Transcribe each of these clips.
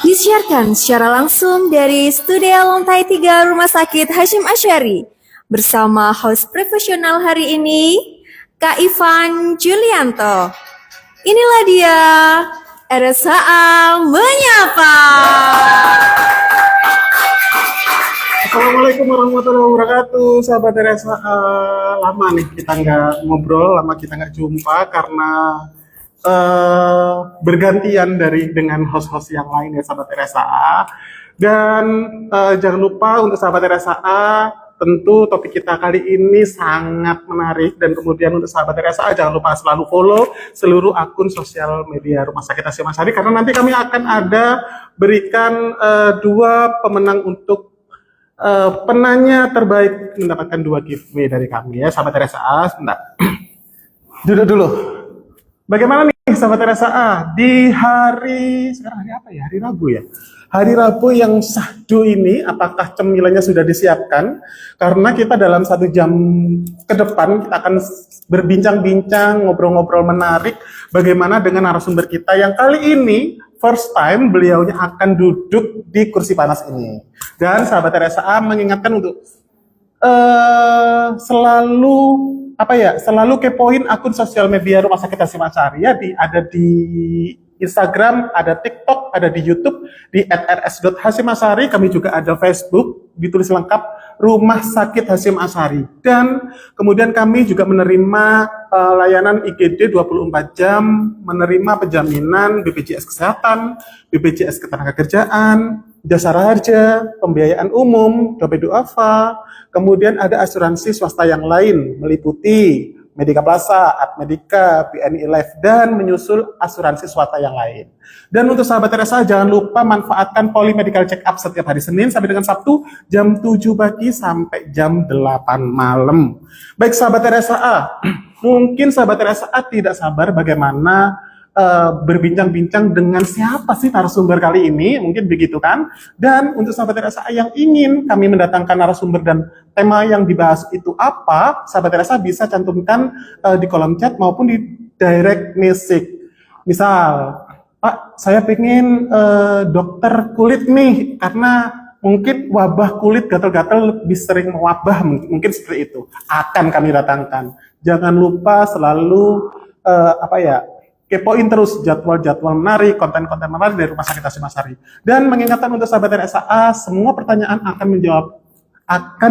Disiarkan secara langsung dari Studio Lantai 3 Rumah Sakit Hasyim Asyari bersama host profesional hari ini, Kak Ivan Julianto. Inilah dia, RSHA Menyapa. Assalamualaikum warahmatullahi wabarakatuh, sahabat RSHA. Lama nih kita nggak ngobrol, lama kita nggak jumpa karena bergantian dengan host-host yang lain ya sahabat RSHA. Dan jangan lupa untuk sahabat RSHA, tentu topik kita kali ini sangat menarik. Dan kemudian untuk sahabat RSHA jangan lupa selalu follow seluruh akun sosial media Rumah Sakit Hasyim Asyari, karena nanti kami akan berikan 2 pemenang untuk penanya terbaik mendapatkan 2 giveaway dari kami ya sahabat RSHA. Sebentar. Duduk dulu. Bagaimana nih sahabat RSHA di sekarang hari apa ya? Hari Rabu ya. Hari Rabu yang syahdu ini, apakah cemilannya sudah disiapkan? Karena kita dalam 1 jam ke depan kita akan berbincang-bincang, ngobrol-ngobrol menarik bagaimana dengan narasumber kita yang kali ini first time beliaunya akan duduk di kursi panas ini. Dan sahabat RSHA mengingatkan untuk selalu kepoin akun sosial media Rumah Sakit Hasyim Asyari ya, ada di Instagram, ada TikTok, ada di YouTube di @rs.hasyimasyari. Kami juga ada Facebook, ditulis lengkap Rumah Sakit Hasyim Asyari. Dan kemudian kami juga menerima layanan IGD 24 jam, menerima penjaminan BPJS Kesehatan, BPJS Ketenagakerjaan, jasa raharja, pembiayaan umum, dompet duafa, kemudian ada asuransi swasta yang lain meliputi Medika Plaza, Admedika, BNI Life, dan menyusul asuransi swasta yang lain. Dan untuk sahabat RSHA jangan lupa manfaatkan Polymedical Check Up setiap hari Senin sampai dengan Sabtu jam 7 pagi sampai jam 8 malam. Baik sahabat RSHA, mungkin sahabat RSHA tidak sabar bagaimana berbincang-bincang dengan siapa sih narasumber kali ini, mungkin begitu kan? Dan untuk sahabat RSHA yang ingin kami mendatangkan narasumber dan tema yang dibahas itu apa, sahabat RSHA bisa cantumkan di kolom chat maupun di direct message. Misal, Pak, saya pengen dokter kulit nih, karena mungkin wabah kulit gatal-gatal lebih sering mewabah, mungkin seperti itu. Akan kami datangkan. Jangan lupa selalu kepoin terus jadwal-jadwal menarik, konten-konten menarik dari Rumah Sakit Hasyim Asyari. Dan mengingatkan untuk sahabat RSHA, semua pertanyaan akan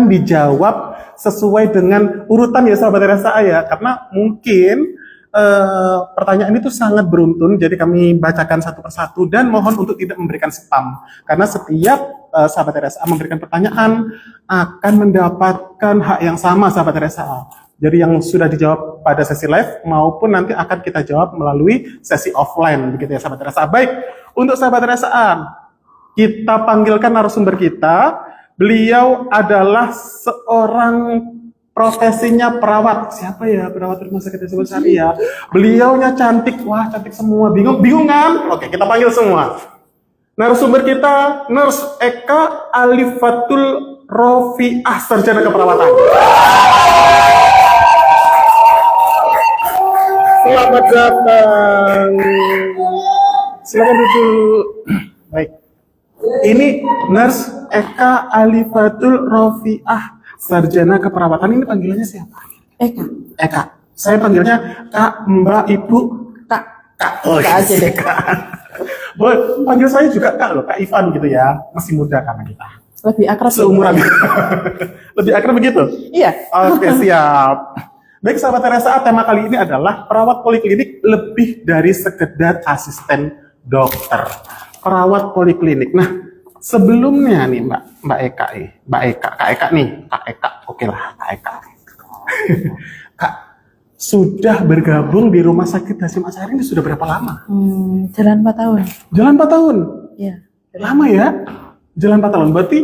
dijawab sesuai dengan urutan ya sahabat RSHA ya, karena mungkin pertanyaan itu sangat beruntun, jadi kami bacakan satu persatu dan mohon untuk tidak memberikan spam, karena setiap sahabat RSHA memberikan pertanyaan akan mendapatkan hak yang sama sahabat RSHA. Jadi yang sudah dijawab pada sesi live maupun nanti akan kita jawab melalui sesi offline, begitu ya sahabat RSHA. Baik, untuk sahabat RSHA, kita panggilkan narasumber kita. Beliau adalah seorang profesinya perawat. Siapa ya perawat Rumah Sakit Hasyim Asyari ya? Beliaunya cantik, wah cantik semua. Bingung kan? Oke, kita panggil semua. Narasumber kita, Nurse Eka Alifatul Rofiah, sarjana keperawatan. Selamat datang. Silakan duduk. Baik. Ini Nurse Eka Alifatul Rofiah, sarjana keperawatan. Ini panggilannya siapa? Eka. Saya panggilnya Kak, Mbak, Ibu. Kak. Oh, Kak aja deh. Boleh panggil saya juga Kak loh, Kak Ivan gitu ya. Masih muda karena kita. Lebih akrab. Seumuran. Lebih akrab begitu? Iya. Oke, siap. Baik sahabat RSHA, tema kali ini adalah perawat poliklinik lebih dari sekedar asisten dokter. Perawat poliklinik. Nah, sebelumnya nih Mbak Eka, Kak Eka, oke lah, Kak Eka. Kak, sudah bergabung di Rumah Sakit Hasyim Asyari ini sudah berapa lama? Jalan 4 tahun. Jalan 4 tahun? Iya. Lama ya? Jalan 4 tahun, berarti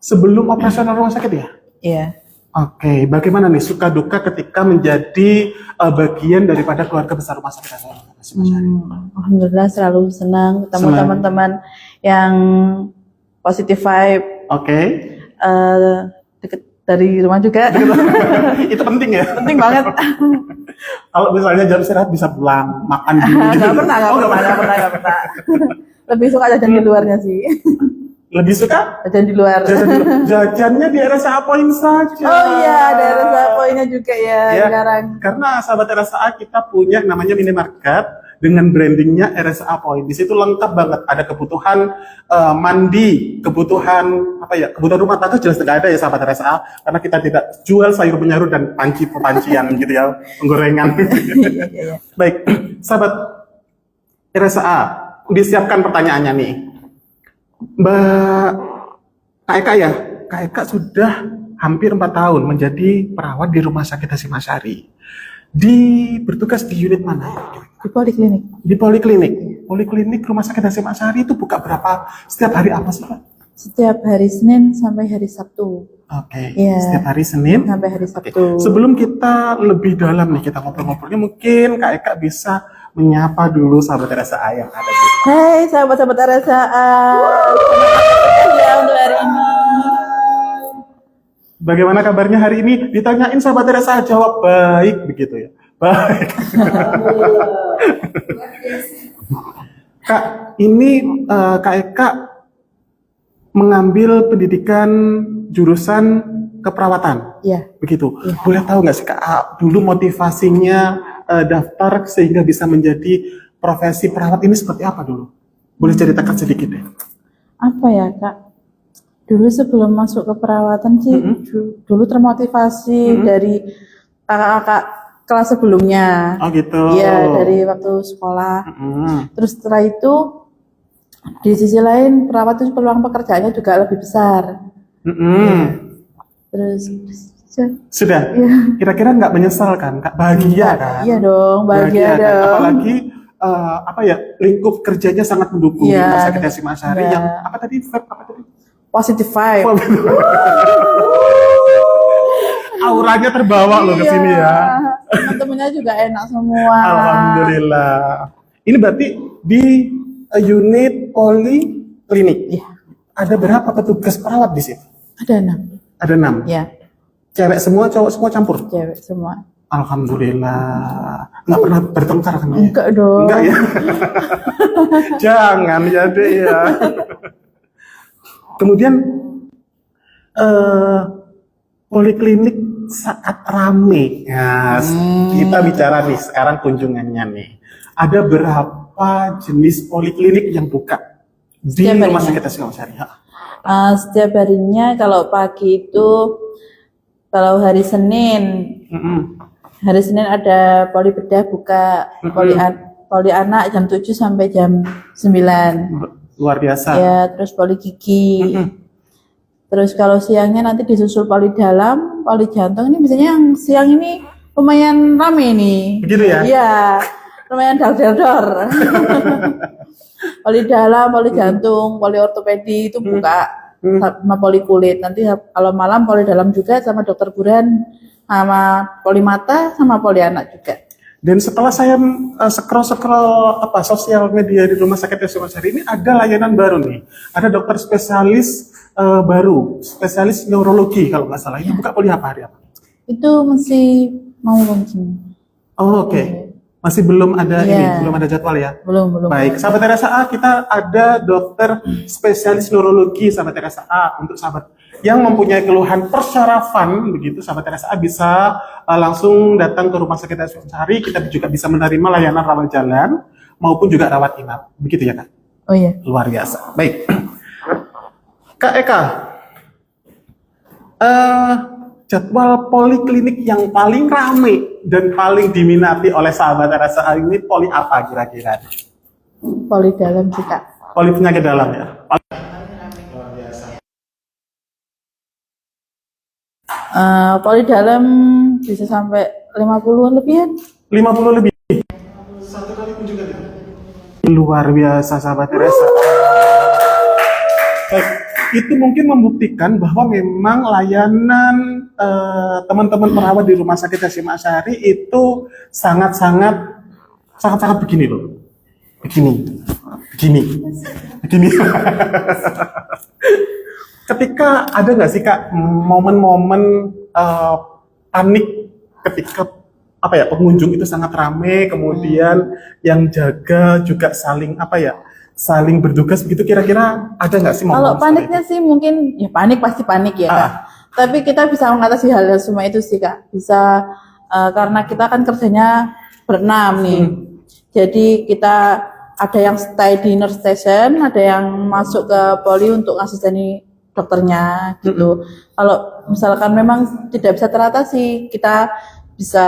sebelum operasional rumah sakit ya? Iya. Oke, bagaimana nih suka duka ketika menjadi bagian daripada keluarga besar Rumah Sakit Hasyim Asyari? Alhamdulillah selalu senang ketemu teman-teman yang positive vibe. Oke. dari rumah juga. Itu penting ya. Penting banget. Kalau misalnya jam istirahat bisa pulang makan dulu. Nggak pernah, nggak pernah. Lebih suka jajan di luarnya sih. Lebih suka Jajan di luar. jajannya di RSA Point saja. Oh iya, ada rasa poinnya juga ya sekarang. Karena sahabat RSA kita punya namanya minimarket dengan brandingnya RSA Point. Di situ lengkap banget. Ada kebutuhan mandi, kebutuhan kebutuhan rumah tangga jelas tidak ada ya sahabat RSA. Karena kita tidak jual sayur menyaru dan pancian gitu ya, penggorengan. Baik, sahabat RSA, disiapkan pertanyaannya nih. Mbak Kak Eka ya, Kak Eka sudah hampir 4 tahun menjadi perawat di Rumah Sakit Hasyim Asyari. Bertugas di unit mana? Di poliklinik. Di poliklinik. Poliklinik Rumah Sakit Hasyim Asyari itu buka berapa? Setiap hari apa sih, Pak? Setiap hari Senin sampai hari Sabtu. Oke, Iya. Setiap hari Senin Sampai hari Oke. Sabtu. Sebelum kita lebih dalam nih kita ngobrol-ngobrolnya, mungkin Kak Eka bisa menyapa dulu sahabat RSA yang ada di Hai sahabat-sahabat RSA. Ya untuk hari ini. Bagaimana kabarnya hari ini? Ditanyain sahabat RSA, jawab baik begitu ya. Baik. Kak, ini Kak Eka mengambil pendidikan jurusan keperawatan. Iya. Begitu. Boleh tahu nggak sih Kak, dulu motivasinya daftar sehingga bisa menjadi profesi perawat ini seperti apa dulu? Boleh ceritakan sedikit deh. Apa ya Kak? Dulu sebelum masuk ke perawatan sih, dulu termotivasi dari kakak-kakak kelas sebelumnya. Oh gitu. Iya, dari waktu sekolah. Mm-mm. Terus setelah itu, di sisi lain perawat itu peluang pekerjaannya juga lebih besar. Mm-mm. Terus Sudah. Iya. Kira-kira nggak menyesal kan? Kak, bahagia kan? Iya dong, bahagia kan? dong. Apalagi lingkup kerjanya sangat mendukung Iya, Rumah Sakit Hasyim Asyari iya. yang apa tadi? Positive vibe. Auranya terbawa loh ke sini ya. Teman-temannya juga enak semua. Alhamdulillah. Ini berarti di unit poliklinik. Iya. Ada berapa petugas perawat di sini? Ada 6. Ada 6. Ya, Cewek semua, cowok semua campur. cewek semua. Alhamdulillah. Nggak pernah bertengkar kan ya? Enggak dong. Enggak ya? Jangan ya deh ya. Kemudian poliklinik saat rame. Ya, kita bicara nih sekarang kunjungannya nih. Ada berapa jenis poliklinik yang buka di Setiap Rumah harinya. Sakit Hasyim Asyari? Setiap harinya kalau pagi itu, kalau hari Senin, Mm-mm. hari Senin ada poli bedah buka, poli anak jam 7 sampai jam 9. Luar biasa. Ya, terus poli gigi. Terus kalau siangnya nanti disusul poli dalam, poli jantung. Ini biasanya yang siang ini lumayan rame nih. Begitu ya? Iya, lumayan dor. Poli dalam, poli jantung, poli ortopedi itu buka, sama poli kulit. Nanti kalau malam poli dalam juga sama dokter Burhan, sama poli mata, sama poli anak juga. Dan setelah saya scroll sosial media di Rumah Sakit Hasyim Asyari ini ada layanan baru nih. Ada dokter spesialis baru, spesialis neurologi kalau nggak salah. Ini buka poli apa hari apa? Itu masih mau launching. Oh, oke. Masih belum ada Iya. belum ada jadwal ya. Belum. Baik, sahabat RSA, kita ada dokter spesialis neurologi sahabat RSA. Untuk sahabat yang mempunyai keluhan persyarafan begitu, sahabat RSA bisa langsung datang ke Rumah Sakit Hasyim Asyari. Kita juga bisa menerima layanan rawat jalan maupun juga rawat inap. Begitu ya, Kak? Oh iya. Luar biasa. Baik. Kak Eka, jadwal poliklinik yang paling rame dan paling diminati oleh sahabat RSA ini poli apa kira-kira? Poli dalam juga. Poli penyakit dalam ya? Poli dalam bisa sampai 50-an lebihan. 50 lebih. Satu kali pun juga tidak. Luar biasa sahabat RSA. Baik, itu mungkin membuktikan bahwa memang layanan teman-teman perawat di Rumah Sakit Hasyim Asyari itu sangat-sangat begini loh. Begini. Ketika ada nggak sih Kak momen-momen panik ketika apa ya pengunjung itu sangat ramai, kemudian yang jaga juga saling apa ya saling bertugas begitu, kira-kira ada nggak sih Kalau momen seperti paniknya sih mungkin ya panik pasti panik ya Kak. Tapi kita bisa mengatasi hal semua itu sih Kak. Bisa karena kita kan kerjanya berenam nih. Jadi kita ada yang stay di nurse station, ada yang masuk ke poli untuk asisteni dokternya gitu. Kalau misalkan memang tidak bisa teratasi, kita bisa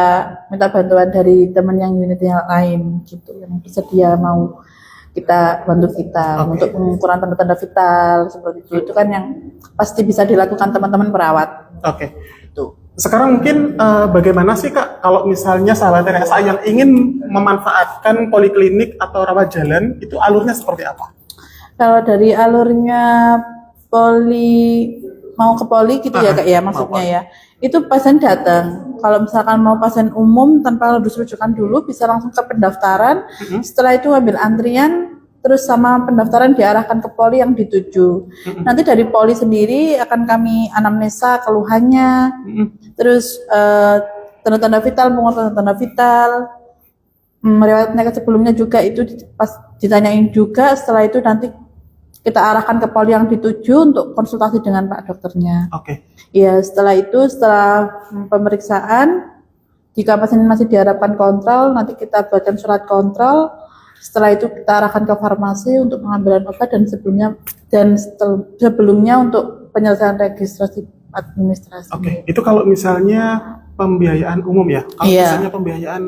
minta bantuan dari teman yang unit yang lain gitu, yang bersedia mau kita bantu kita untuk pengukuran tanda-tanda vital seperti itu kan yang pasti bisa dilakukan teman-teman perawat. Oke. Tuh. Sekarang mungkin bagaimana sih Kak kalau misalnya sahabat Teresa yang ingin memanfaatkan poliklinik atau rawat jalan itu alurnya seperti apa? Kalau dari alurnya mau ke poli gitu ya Kak ya maksudnya ya. Itu pasien datang. Kalau misalkan mau pasien umum tanpa harus rujukan dulu bisa langsung ke pendaftaran. Setelah itu ambil antrian terus sama pendaftaran diarahkan ke poli yang dituju. Nanti dari poli sendiri akan kami anamnesa keluhannya. Terus tanda-tanda vital, pengukuran tanda-tanda vital. Riwayat penyakit sebelumnya juga itu pas ditanyain juga. Setelah itu nanti kita arahkan ke poli yang dituju untuk konsultasi dengan Pak dokternya. Oke. Ya, setelah pemeriksaan, jika pasien masih diharapkan kontrol, nanti kita buatkan surat kontrol. Setelah itu kita arahkan ke farmasi untuk pengambilan obat dan sebelumnya untuk penyelesaian registrasi administrasi. Oke. Itu kalau misalnya pembiayaan umum ya. Kalau misalnya pembiayaan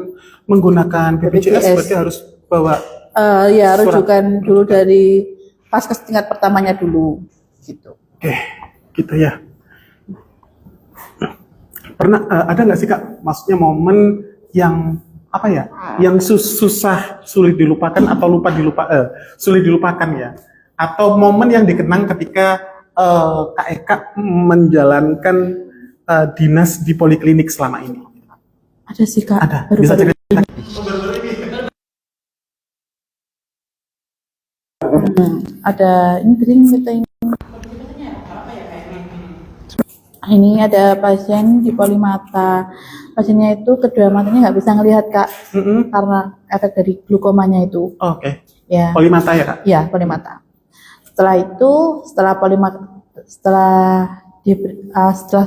menggunakan BPJS berarti harus bawa rujukan dulu dari Paskes tingkat pertamanya dulu gitu. Oke, gitu ya. Pernah ada nggak sih Kak, maksudnya momen yang apa ya, yang susah, sulit dilupakan atau sulit dilupakan ya, atau momen yang dikenang ketika Kak Eka menjalankan dinas di poliklinik selama ini? Ada sih Kak. Ada. Bisa cerita? Ada ini ada pasien di polimata. Pasiennya itu kedua matanya nggak bisa ngelihat Kak, karena efek dari glukomanya itu. Oke. Ya. Polimata ya Kak? Ya, polimata. Setelah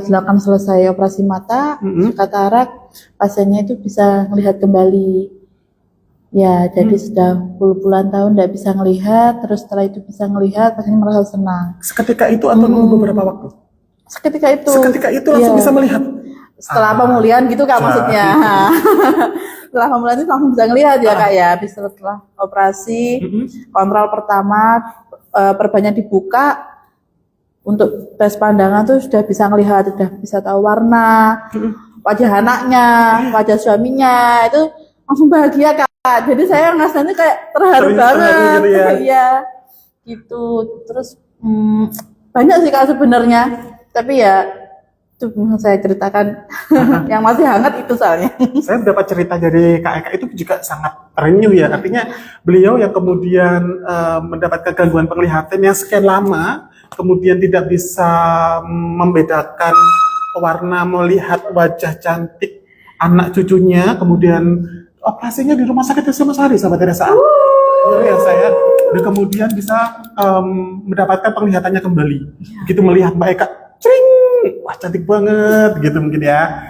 dilakukan selesai operasi mata, katarak, pasiennya itu bisa melihat kembali. Ya, jadi sudah puluhan tahun tidak bisa ngelihat, terus setelah itu bisa ngelihat, pasiennya merasa senang. Seketika itu atau nunggu beberapa waktu? Seketika itu. Seketika itu langsung bisa melihat? Setelah pemulihan gitu Kak maksudnya. Setelah pemulihan itu langsung bisa ngelihat ya Kak ya. Habis setelah operasi, kontrol pertama, perbannya dibuka, untuk tes pandangan tuh sudah bisa ngelihat, sudah bisa tahu warna, wajah anaknya, wajah suaminya, itu langsung bahagia Kak. Jadi saya rasanya kayak terharu banget, gitu ya. Iya, gitu. Terus banyak sih Kak sebenarnya, tapi ya itu saya ceritakan yang masih hangat itu soalnya. Saya dapat cerita dari Kak Eka itu juga sangat terenyuh ya, artinya beliau yang kemudian mendapatkan gangguan penglihatan yang sekian lama, kemudian tidak bisa membedakan warna, melihat wajah cantik anak cucunya, kemudian operasinya di rumah sakit Hasyim Asyari, sahabat Teresa. Ya saya, dan kemudian bisa mendapatkan penglihatannya kembali. Begitu melihat Mbak Eka, cring, wah cantik banget, gitu mungkin ya.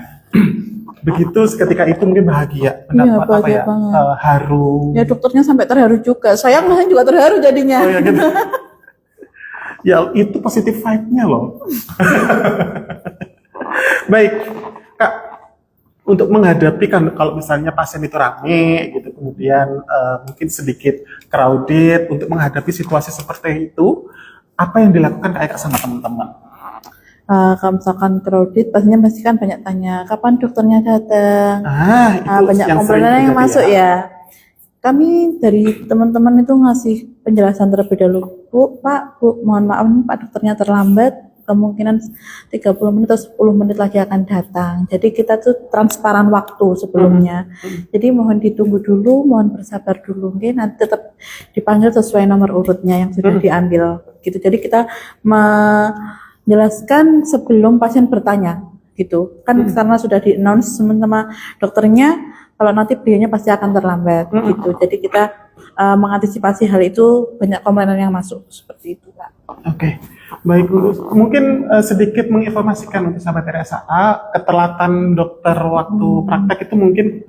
Begitu seketika itu mungkin bahagia, mendapat haru. Ya dokternya sampai terharu juga. Saya juga terharu jadinya. Oh ya gitu. Ya itu positif vibe-nya loh. Baik, Kak. Untuk menghadapi kan kalau misalnya pasien itu rame gitu, kemudian mungkin sedikit crowded, untuk menghadapi situasi seperti itu, apa yang dilakukan Kak Eka sama teman-teman? Kalau misalkan crowded, pastinya pasti kan banyak tanya, kapan dokternya datang? Itu banyak komplainan yang masuk ya. Kami dari teman-teman itu ngasih penjelasan terlebih dahulu, Bu, mohon maaf Pak dokternya terlambat, kemungkinan 30 menit atau 10 menit lagi akan datang. Jadi kita tuh transparan waktu sebelumnya. Jadi mohon ditunggu dulu, mohon bersabar dulu. Nanti tetap dipanggil sesuai nomor urutnya yang sudah diambil. gitu. Jadi kita menjelaskan sebelum pasien bertanya gitu. Kan karena sudah di-announce sama dokternya kalau nanti beliaunya pasti akan terlambat gitu. Jadi kita mengantisipasi hal itu, banyak komponen yang masuk seperti itu, Kak. Oke, baik Bu. Mungkin sedikit menginformasikan untuk sahabat RSA, ketelatan dokter waktu praktek itu mungkin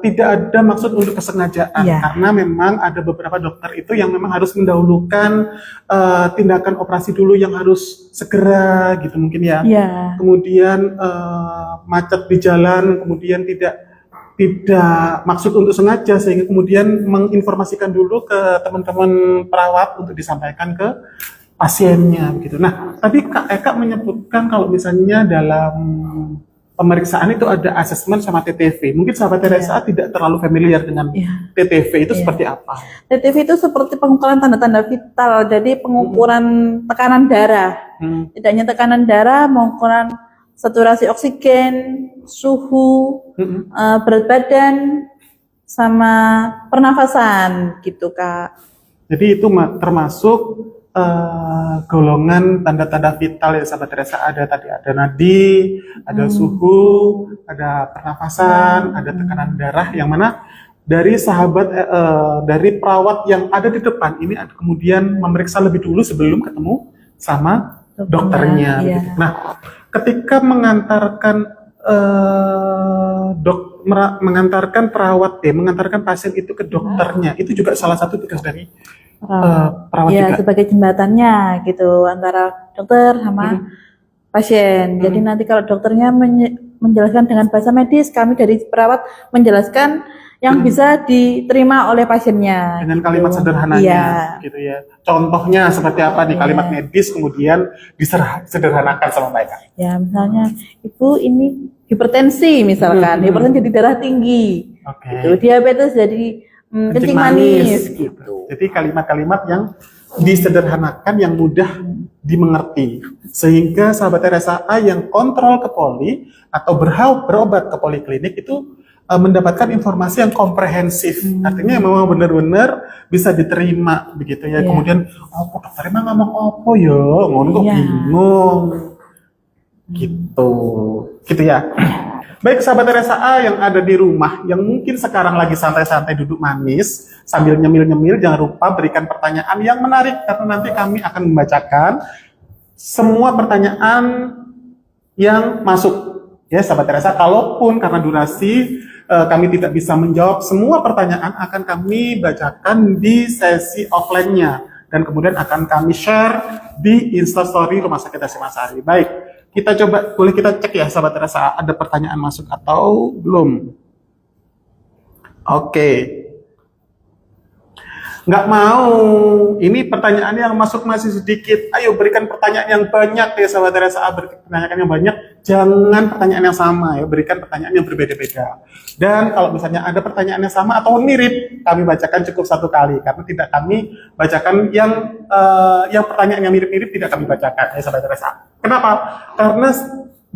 tidak ada maksud untuk kesengajaan, karena memang ada beberapa dokter itu yang memang harus mendahulukan tindakan operasi dulu yang harus segera gitu mungkin ya. Kemudian macet di jalan, kemudian tidak maksud untuk sengaja, sehingga kemudian menginformasikan dulu ke teman-teman perawat untuk disampaikan ke pasiennya begitu. Nah, tadi Kak Eka menyebutkan kalau misalnya dalam pemeriksaan itu ada asesmen sama TTV. Mungkin sahabat RSA tidak terlalu familiar dengan TTV itu seperti apa? TTV itu seperti pengukuran tanda-tanda vital, jadi pengukuran tekanan darah. Tidak hanya tekanan darah, pengukuran saturasi oksigen, suhu, berat badan, sama pernafasan gitu, Kak. Jadi itu termasuk golongan tanda-tanda vital ya sahabat Teresa. Ada tadi, ada nadi, ada suhu, ada pernafasan, ada tekanan darah, yang mana dari sahabat dari perawat yang ada di depan ini kemudian memeriksa lebih dulu sebelum ketemu sama dokternya. Gitu. Nah, ketika mengantarkan perawat mengantarkan pasien itu ke dokternya, itu juga salah satu tugas dari perawat juga. Sebagai jembatannya gitu antara dokter sama pasien. Jadi nanti kalau dokternya menjelaskan dengan bahasa medis, kami dari perawat menjelaskan yang bisa diterima oleh pasiennya dengan kalimat sederhananya gitu ya. Contohnya seperti apa nih kalimat medis kemudian disederhanakan sama mereka? Ya, misalnya Ibu ini hipertensi misalkan, hipertensi jadi darah tinggi. Gitu. Diabetes jadi kencing manis gitu. Jadi kalimat-kalimat yang disederhanakan yang mudah dimengerti, sehingga sahabat RSA yang kontrol ke poli atau berobat ke poliklinik itu mendapatkan informasi yang komprehensif, artinya memang benar-benar bisa diterima begitu ya. Kemudian dokter emang ngomong apa ya, ngono kok bingung gitu ya. Baik sahabat RSA yang ada di rumah, yang mungkin sekarang lagi santai-santai duduk manis sambil nyemil-nyemil, jangan lupa berikan pertanyaan yang menarik, karena nanti kami akan membacakan semua pertanyaan yang masuk ya sahabat RSA. Kalaupun karena durasi kami tidak bisa menjawab semua pertanyaan, akan kami bacakan di sesi offline-nya dan kemudian akan kami share di Instastory Rumah Sakit Hasyim. Baik, kita coba, boleh kita cek ya sahabat RSA, ada pertanyaan masuk atau belum? Oke. Nggak mau, ini pertanyaan yang masuk masih sedikit. Ayo berikan pertanyaan yang banyak ya sahabat RSA, pertanyaan yang banyak, jangan pertanyaan yang sama ya, berikan pertanyaan yang berbeda-beda. Dan kalau misalnya ada pertanyaan yang sama atau mirip, kami bacakan cukup satu kali, karena tidak kami bacakan yang pertanyaan yang mirip-mirip tidak kami bacakan ya sahabat RSA. Kenapa? Karena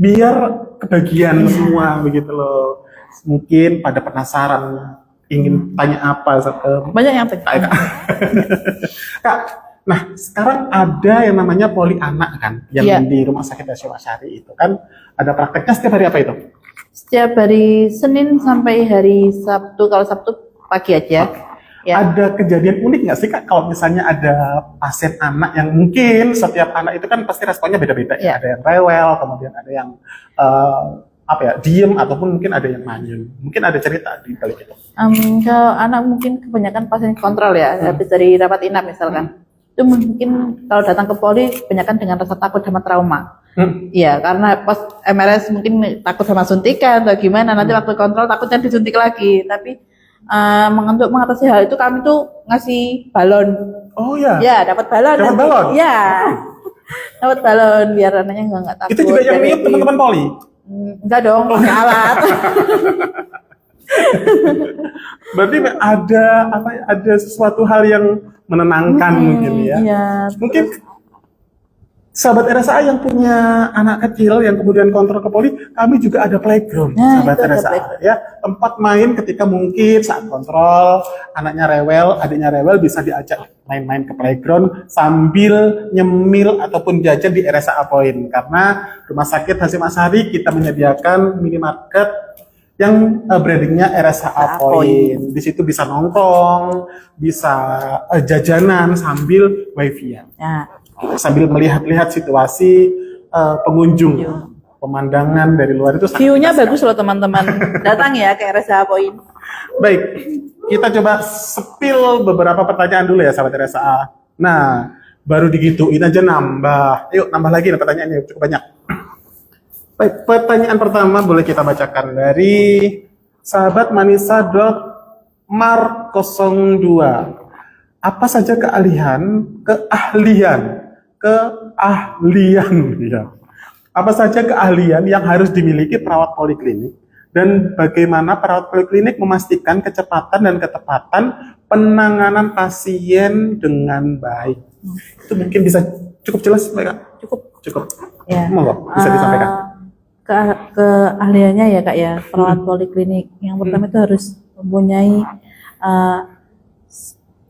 biar kebagian semua begitu loh. Mungkin pada penasaran ingin tanya apa, banyak yang tanya. Kak, nah sekarang ada yang namanya poli anak kan, yang di Rumah Sakit Hasyim Asyari itu kan ada prakteknya setiap hari apa itu? Setiap hari Senin sampai hari Sabtu, kalau Sabtu pagi aja. Ada kejadian unik nggak sih Kak, kalau misalnya ada pasien anak yang mungkin setiap anak itu kan pasti responnya beda-beda ya, ada yang rewel, kemudian ada yang diem, ataupun mungkin ada yang manyun. Mungkin ada cerita di balik itu. Kalau anak mungkin kebanyakan pasien kontrol ya, habis dari rapat inap misalkan. Itu mungkin kalau datang ke poli kebanyakan dengan rasa takut sama trauma. Iya, karena pas MRS mungkin takut sama suntikan atau gimana, nanti waktu kontrol takutnya disuntik lagi. Tapi untuk mengatasi hal itu kami tuh ngasih balon. Oh ya? Ya, dapat balon. Dapat balon? Iya. Dapat balon biar anaknya nggak takut. Itu juga yang niup teman-teman poli? Enggak dong, pakai alat. Berarti ada sesuatu hal yang menenangkan mungkin ya. Iya. Mungkin sahabat RSA yang punya anak kecil yang kemudian kontrol ke poli, kami juga ada playground, Nah, sahabat itu ada RSA, playground. ya, tempat main ketika mungkin saat kontrol anaknya rewel, adiknya rewel, bisa diajak main-main ke playground sambil nyemil ataupun jajan di RSA Point. Karena Rumah Sakit Hasyim Asyari kita menyediakan minimarket yang brandingnya RSA Point. Di situ bisa nongkrong, bisa jajanan sambil wifi-an. Ya. Sambil melihat-lihat situasi pengunjung, pemandangan dari luar itu sangat View-nya indah bagus loh teman-teman. Datang ya ke RSA Point. sekali. Baik, kita coba sepil beberapa pertanyaan dulu ya sahabat RSA. Nah, baru digituin aja nambah. Yuk nambah lagi pertanyaannya, cukup banyak. Baik, pertanyaan pertama boleh kita bacakan dari sahabat Manisa.mar02. Apa saja keahlian ya. Apa saja keahlian yang harus dimiliki perawat poliklinik dan bagaimana perawat poliklinik memastikan kecepatan dan ketepatan penanganan pasien dengan baik. Itu mungkin bisa cukup jelas, Mbak? Cukup. Ya. Monggo, bisa disampaikan. Keahliannya ya Kak ya, perawat poliklinik. Yang pertama itu harus mempunyai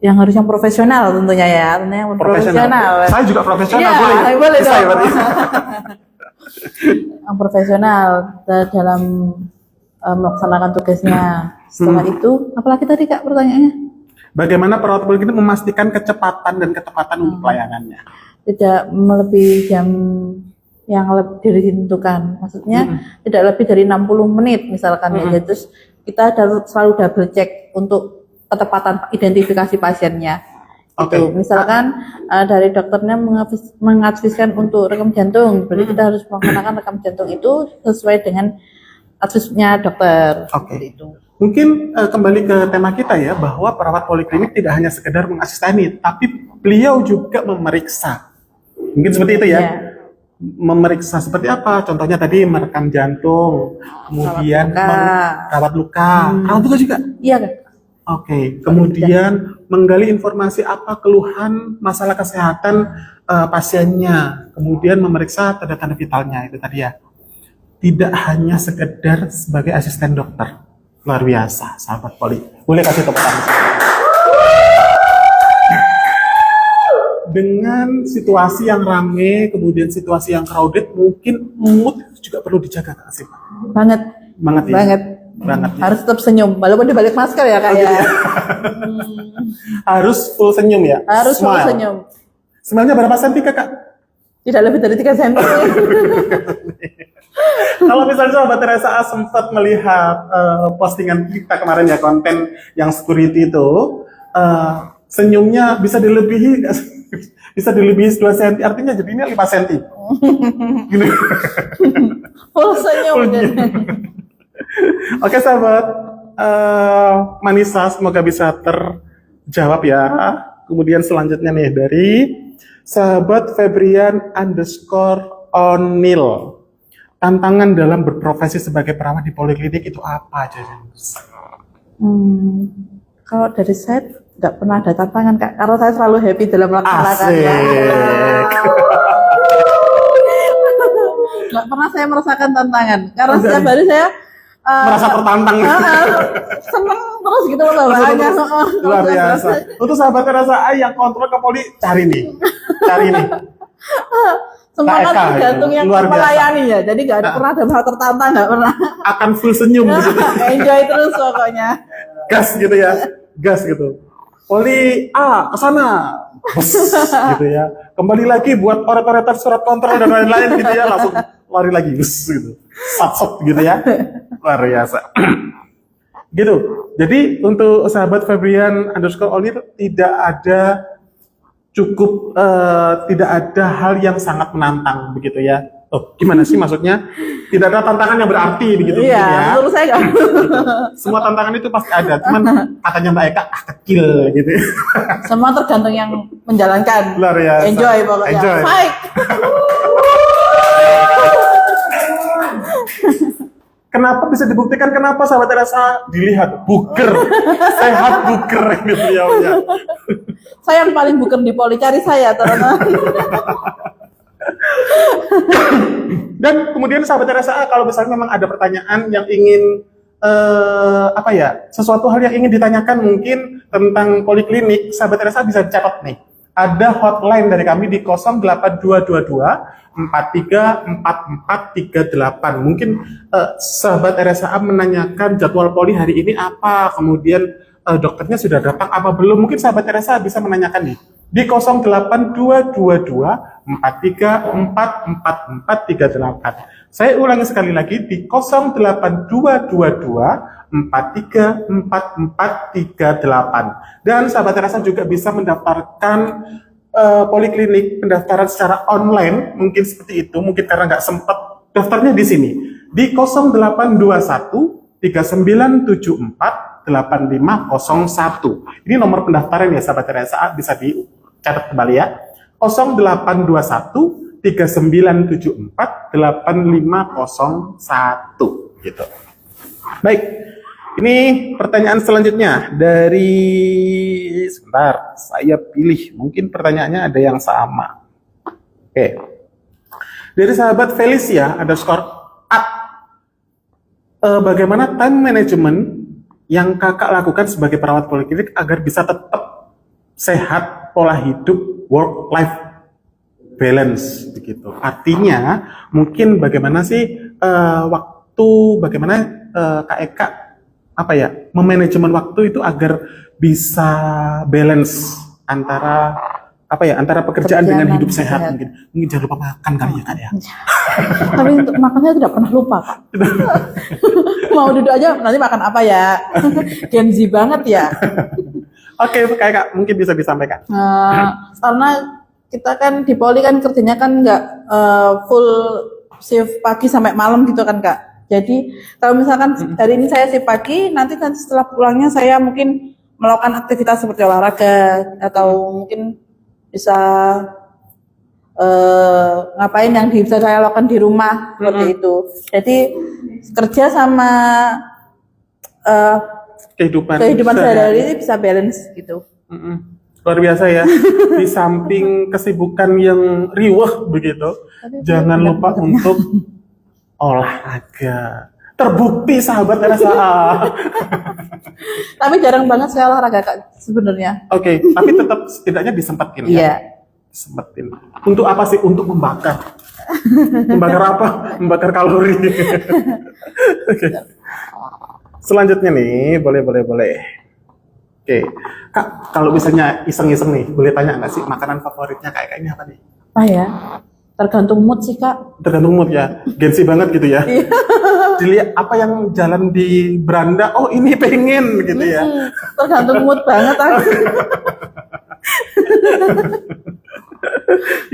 yang harus yang profesional tentunya ya, tentunya yang profesional. Saya juga profesional, Ya, boleh Bisa, dong. berarti. Yang profesional dalam melaksanakan tugasnya. Setelah itu, apalagi tadi Kak pertanyaannya? Bagaimana perawat poliklinik memastikan kecepatan dan ketepatan untuk pelayanannya? Tidak melebihi jam yang lebih ditentukan. Maksudnya tidak lebih dari 60 menit misalkan ya. Terus kita selalu double check untuk ketepatan identifikasi pasiennya. Oke. Gitu. Misalkan dari dokternya mengadviskan untuk rekam jantung, berarti kita harus melaksanakan rekam jantung itu sesuai dengan advisnya dokter. Oke. Seperti itu. Mungkin kembali ke tema kita ya, bahwa perawat poliklinik tidak hanya sekedar mengasisteni, tapi beliau juga memeriksa. Mungkin seperti itu ya. Iya. Memeriksa seperti apa? Contohnya tadi merekam jantung, kemudian Rawat luka. merawat luka. Rawat luka juga? Iya Kak. Oke, kemudian menggali informasi apa keluhan masalah kesehatan pasiennya, kemudian memeriksa tanda-tanda vitalnya itu tadi ya. Tidak hanya sekedar sebagai asisten dokter, luar biasa, sahabat poli. Boleh kasih tepuk tangan. Dengan situasi yang rame, kemudian situasi yang crowded, mungkin mood juga perlu dijaga, Kak Asif. Banget. Banget ya. Banget. Harus tetap senyum, walaupun dibalik masker ya Kak ya. Harus full senyum ya. Harus full Smile. senyum. Smile-nya berapa senti Kakak? Tidak lebih dari 3 cm. Kalau misalnya Sobat RSA sempat melihat postingan kita kemarin ya, konten yang security itu, senyumnya bisa dilebihi, bisa dilebihi 2 cm, artinya jadinya 5 cm. Gini. Full senyum. Oke sahabat, Manisa, semoga bisa terjawab ya. Kemudian selanjutnya nih dari sahabat Febrian_O'Neill. Tantangan dalam berprofesi sebagai perawat di poliklinik itu apa aja? Kalau dari saya nggak pernah ada tantangan Kak, karena saya selalu happy dalam melaksanakannya. Nggak pernah saya merasakan tantangan, karena setiap hari saya Merasa tertantang. seneng terus gitu loh bawaannya. Luar biasa. Untuk sahabat RSA yang kontrol ke poli, cari nih. Semangat Kak Eka, tergantung gitu. yang Luar biasa. melayani ya, jadi nggak ada pernah ada hal tertantang, nggak pernah. Akan full senyum gitu. Enjoy terus pokoknya. Gas gitu ya. Gas gitu. Poli A ke sana. Bus, gitu ya. Kembali lagi buat oret-oretan surat kontrol dan lain-lain gitu ya, langsung lari lagi bus gitu. Sat-sat gitu ya. Luar biasa. Gitu. Jadi untuk sahabat Febrian_O'Neill tidak ada tidak ada hal yang sangat menantang begitu ya. Oh, gimana sih maksudnya? Tidak ada tantangan yang berarti begitu Iya, mungkin ya. menurut saya nggak. Semua tantangan itu pasti ada, cuman katanya Mbak Eka kecil gitu. Semua tergantung yang menjalankan. Luar biasa. Enjoy pokoknya. Enjoy. Baik. Kenapa bisa dibuktikan? Kenapa sahabat RSA dilihat buger, sehat buger gitu ya. Saya yang paling bukan di poli, cari saya teman-teman. Dan kemudian sahabat RSA, kalau misalnya memang ada pertanyaan yang ingin sesuatu hal yang ingin ditanyakan mungkin tentang poliklinik, sahabat RSA bisa dicatat nih. Ada hotline dari kami di 08222 434438. Mungkin sahabat RSA menanyakan jadwal poli hari ini apa, kemudian dokternya sudah datang apa belum. Mungkin sahabat RSA bisa menanyakan nih di 08222 434438. Saya ulangi sekali lagi di 08222 434438. Dan sahabat RSA juga bisa mendaftarkan poliklinik, pendaftaran secara online, mungkin seperti itu, mungkin karena nggak sempat daftarnya di sini di 0821 3974 8501. Ini nomor pendaftaran ya sahabat RSA, bisa dicatat kembali ya. 0821 3974 8501 gitu. Baik. Ini pertanyaan selanjutnya dari sebentar, saya pilih. Mungkin pertanyaannya ada yang sama. Oke. Dari sahabat Felicia ada skor A. Bagaimana time management yang kakak lakukan sebagai perawat poliklinik agar bisa tetap sehat, pola hidup, work life balance begitu. Artinya mungkin bagaimana sih bagaimana Kak Eka memanajemen waktu itu agar bisa balance antara antara pekerjaan dengan hidup sehat. Mungkin jangan lupa makan kali ya Kak ya. Tapi untuk makannya tidak pernah lupa Kak. Mau duduk aja nanti makan apa ya? Gen Z banget ya. Oke, Kak mungkin bisa disampaikan. Karena kita kan di poli kan kerjanya kan nggak full shift pagi sampai malam gitu kan Kak. Jadi kalau misalkan hari ini saya shift pagi, nanti setelah pulangnya saya mungkin melakukan aktivitas seperti olahraga atau mungkin bisa ngapain yang bisa saya lakukan di rumah seperti itu. Jadi kerja sama kehidupan sehari-hari ini bisa balance gitu. Luar biasa ya. Di samping kesibukan yang riwah begitu, jangan lupa untuk olahraga. Terbukti sahabat RSA. Tapi jarang banget saya olahraga Kak sebenarnya. Oke, tapi tetap setidaknya disempetin ya. Iya. Sempetin. Untuk apa sih? Untuk membakar. Membakar apa? Membakar kalori. Oke. Selanjutnya nih, boleh. Oke, Kak, kalau misalnya iseng-iseng nih, boleh tanya nggak sih makanan favoritnya kayak ini apa nih? Apa ya? Tergantung mood sih Kak. Tergantung mood ya, gengsi banget gitu ya. Dilihat apa yang jalan di beranda, oh ini pengen gitu ya. Tergantung mood banget aku.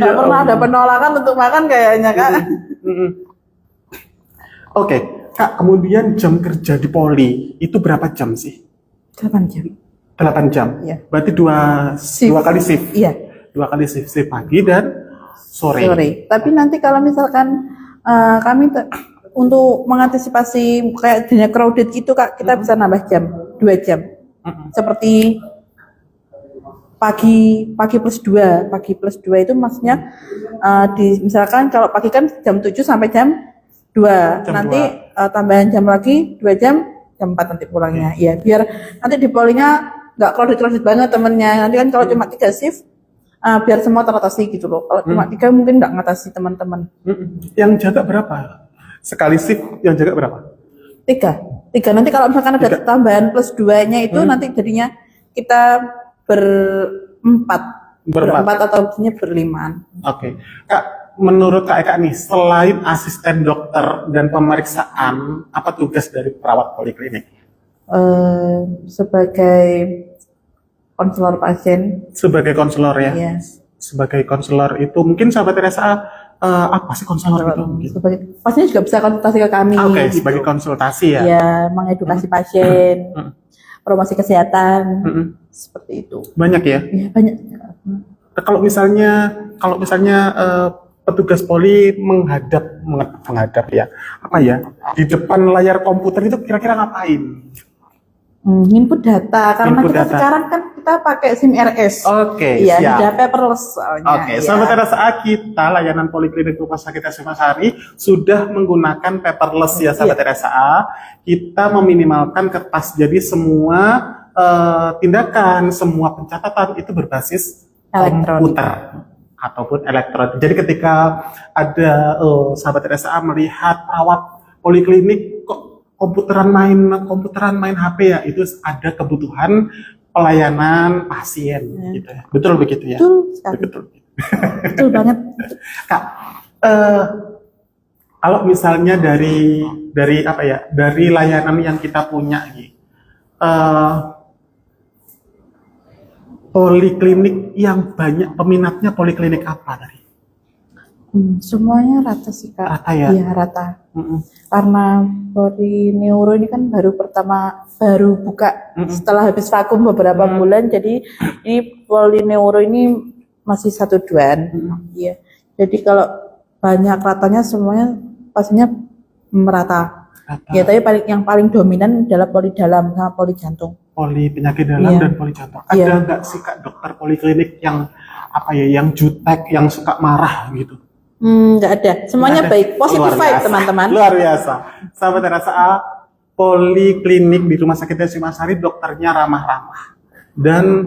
Gak pernah ada penolakan untuk makan kayaknya Kak. Oke, Kak, kemudian jam kerja di poli itu berapa jam sih? 8 jam. 8 jam. Iya. Berarti dua kali shift. Iya. 2 kali shift pagi dan sore. Tapi nanti kalau misalkan kami untuk mengantisipasi kayak dunia crowded gitu Kak, kita bisa nambah jam, 2 jam. Seperti pagi plus 2 itu maksudnya misalkan kalau pagi kan jam 7 sampai jam 2. Nanti tambahan jam lagi 2 jam 4 nanti pulangnya. Ya, biar nanti di polinya nggak crowded banget temennya. Nanti kan kalau cuma 3 shift biar semua teratasi gitu loh. Kalau cuma 3 mungkin nggak ngatasi teman-teman. Yang jaga berapa? Sekali shift yang jaga berapa? 3. Nanti kalau misalkan ada tambahan plus 2-nya itu nanti jadinya kita berempat atau biasanya berlimaan. Oke. Kak, menurut Kak Eka nih, selain asisten dokter dan pemeriksaan, apa tugas dari perawat poliklinik? Sebagai konselor pasien. Sebagai konselor ya? Yes. Sebagai konselor itu mungkin sahabat RSA apa sih konselor itu? Sebagai pasien juga bisa konsultasi ke kami. Oke, gitu. sebagai konsultasi ya? Ya, mengedukasi pasien, promosi kesehatan, seperti itu. Banyak ya? Ya, banyak. Kalau misalnya petugas poli menghadap ya, apa ya, di depan layar komputer itu kira-kira ngapain? Input data, karena Input kita data. sekarang kan kita kita pakai SIM RS. Oke, Iya, siap. sudah paperless soalnya. Oke, ya. sahabat RSA, kita layanan Poliklinik Rumah Sakit Hasyim Asyari sudah menggunakan paperless ya sahabat RSA. Kita meminimalkan kertas, jadi semua tindakan, semua pencatatan itu berbasis Elektronik. komputer ataupun elektronik. Jadi ketika ada sahabat RSA melihat perawat poliklinik kok komputeran main HP ya, itu ada kebutuhan pelayanan pasien gitu ya. Betul begitu ya? Betul sekali. Betul. Betul banget. Kak, kalau misalnya dari apa ya? Dari layanan yang kita punya gitu. Poliklinik yang banyak peminatnya poliklinik apa tadi? Semuanya rata sih Kak. Rata ya? Iya, rata. Karena Polineuro ini kan baru buka setelah habis vakum beberapa bulan, jadi ini Polineuro ini masih 1/2. Iya. Jadi kalau banyak ratanya semuanya pastinya merata. Ya, tapi yang paling dominan adalah poli dalam sama poli jantung. Poli penyakit dalam Iya. dan poli jantung. Ada Iya. nggak sih Kak dokter poliklinik yang apa ya, yang jutek, yang suka marah gitu? Nggak ada. Semuanya Nggak ada. baik. Positive Luar vibe biasa. teman-teman. Luar biasa. Sahabat RSA, poliklinik di Rumah Sakit Hasyim Asyari dokternya ramah-ramah dan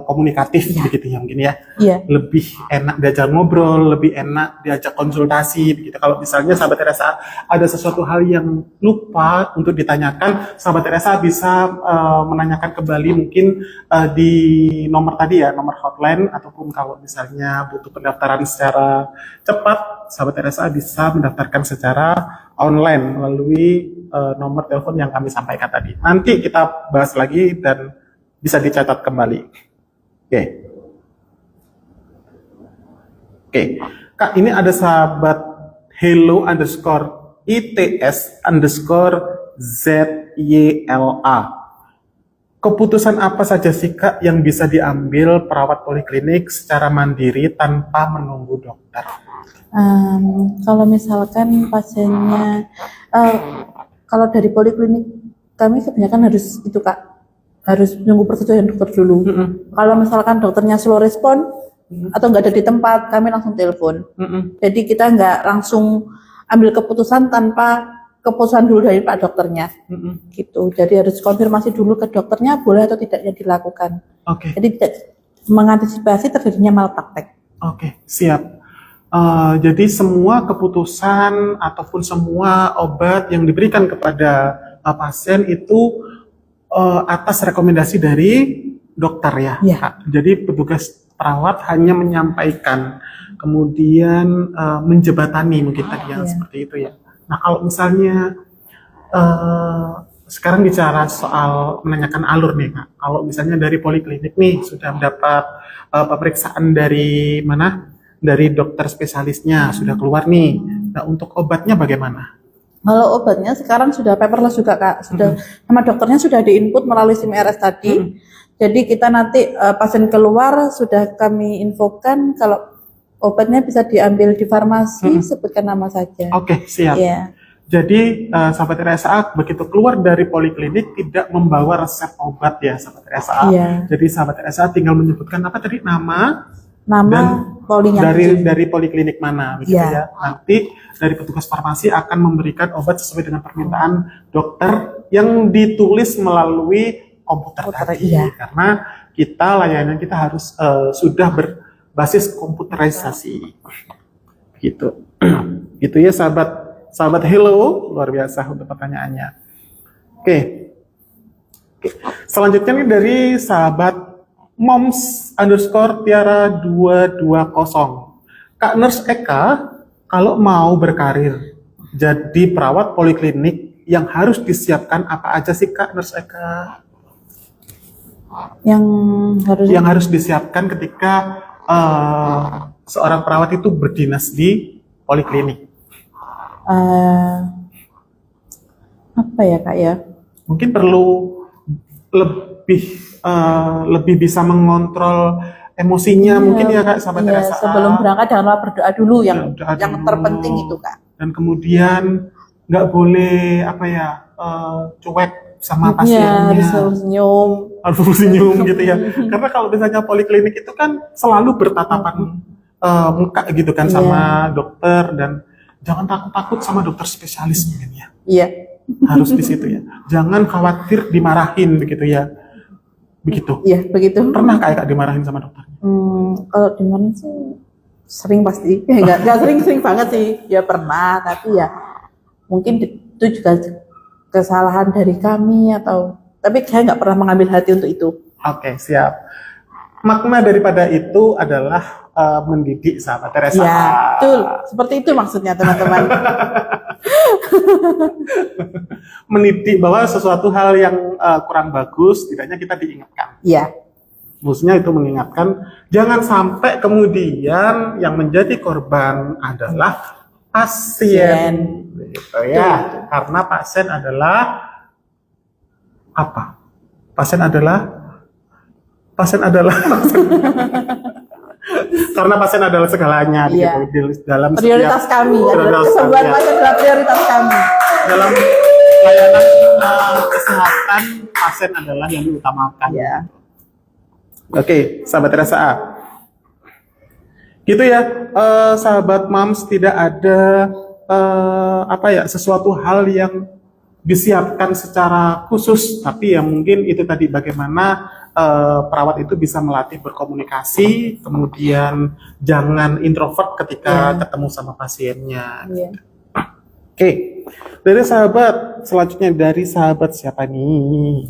komunikatif begitu ya mungkin ya. Iya. Lebih enak diajak ngobrol, lebih enak diajak konsultasi begitu. Kalau misalnya sahabat RSA ada sesuatu hal yang lupa untuk ditanyakan, sahabat RSA bisa menanyakan kembali mungkin di nomor tadi ya, nomor hotline, ataupun kalau misalnya butuh pendaftaran secara cepat, sahabat RSA bisa mendaftarkan secara online melalui nomor telepon yang kami sampaikan tadi. Nanti kita bahas lagi dan bisa dicatat kembali. Oke. Kak, ini ada sahabat hello_its_ZYLA. Keputusan apa saja sih Kak yang bisa diambil perawat poliklinik secara mandiri tanpa menunggu dokter? Kalau misalkan pasiennya, kalau dari poliklinik kami kebanyakan harus itu Kak, harus nunggu persetujuan dokter dulu. Kalau misalkan dokternya slow respon atau nggak ada di tempat, kami langsung telepon. Jadi kita nggak langsung ambil keputusan tanpa keputusan dulu dari Pak dokternya. Gitu. Jadi harus konfirmasi dulu ke dokternya boleh atau tidaknya dilakukan. Oke. Jadi tidak mengantisipasi terjadinya malpraktek. Oke, siap. Jadi semua keputusan ataupun semua obat yang diberikan kepada pasien itu atas rekomendasi dari dokter ya. Iya. Kak. Jadi petugas perawat hanya menyampaikan, kemudian menjebatani mungkin tadi yang seperti itu ya. Nah kalau misalnya sekarang bicara soal menanyakan alur nih Kak. Kalau misalnya dari poliklinik nih sudah mendapat pemeriksaan dari mana? Dari dokter spesialisnya sudah keluar nih. Nah untuk obatnya bagaimana? Kalau obatnya sekarang sudah paperless juga Kak, sudah sama dokternya sudah diinput melalui SIM RS tadi. Jadi kita nanti pasien keluar sudah kami infokan kalau obatnya bisa diambil di farmasi, sebutkan nama saja. Oke, siap. Iya. Jadi sahabat RSA begitu keluar dari poliklinik tidak membawa resep obat ya sahabat RSA. Iya. Jadi sahabat RSA tinggal menyebutkan apa tadi nama Nama polinya. dari poliklinik mana begitu Iya. ya. Nanti dari petugas farmasi akan memberikan obat sesuai dengan permintaan dokter yang ditulis melalui komputer tadi. Iya. Karena kita layanan kita harus sudah berbasis komputerisasi. Gitu. Gitu ya sahabat hello, luar biasa untuk pertanyaannya. Oke. Selanjutnya nih dari sahabat moms_tiara220. Kak Nurse Eka, kalau mau berkarir jadi perawat poliklinik yang harus disiapkan apa aja sih Kak Nurse Eka? Yang harus disiapkan ketika seorang perawat itu berdinas di poliklinik. apa ya Kak ya? Mungkin perlu lebih bisa mengontrol emosinya mungkin ya Kak sahabat Iya, RSA. sebelum berangkat janganlah berdoa dulu yang Berdoa dulu. terpenting itu Kak. Dan kemudian nggak boleh apa ya cuek sama Iya, pasiennya. harus senyum. Harus senyum gitu ya. Karena kalau misalnya poliklinik itu kan selalu bertatapan muka gitu kan Iya. sama dokter, dan jangan takut-takut sama dokter spesialis mungkin ya. Iya. Harus di situ ya. Jangan khawatir dimarahin begitu ya. Begitu. Iya, begitu. Pernah kayak Kak dimarahin sama dokter? Kalau di mana sih sering pasti. Enggak sering-sering banget sih. Ya pernah, tapi ya mungkin itu juga kesalahan dari kami atau tapi saya nggak pernah mengambil hati untuk itu. Oke, siap. Makna daripada itu adalah mendidik sahabat Teresa. Ya, betul. Seperti itu maksudnya teman-teman. Mendidik bahwa sesuatu hal yang kurang bagus, tidaknya kita diingatkan. Iya. Maksudnya itu mengingatkan, jangan sampai kemudian yang menjadi korban adalah pasien. Gitu ya. Karena pasien adalah apa? Pasien adalah karena pasien adalah segalanya Iya. gitu di dalam Prioritas setiap kami. prioritas Kesembuhan kami. pasien adalah prioritas kami. Dalam layanan kesehatan, pasien adalah yang diutamakan. Ya. Oke, sahabat Teresa A. Gitu ya, sahabat Mams, tidak ada sesuatu hal yang disiapkan secara khusus, tapi ya mungkin itu tadi bagaimana perawat itu bisa melatih berkomunikasi, kemudian jangan introvert ketika ketemu sama pasiennya. Iya. Oke, dari sahabat selanjutnya, dari sahabat siapa nih?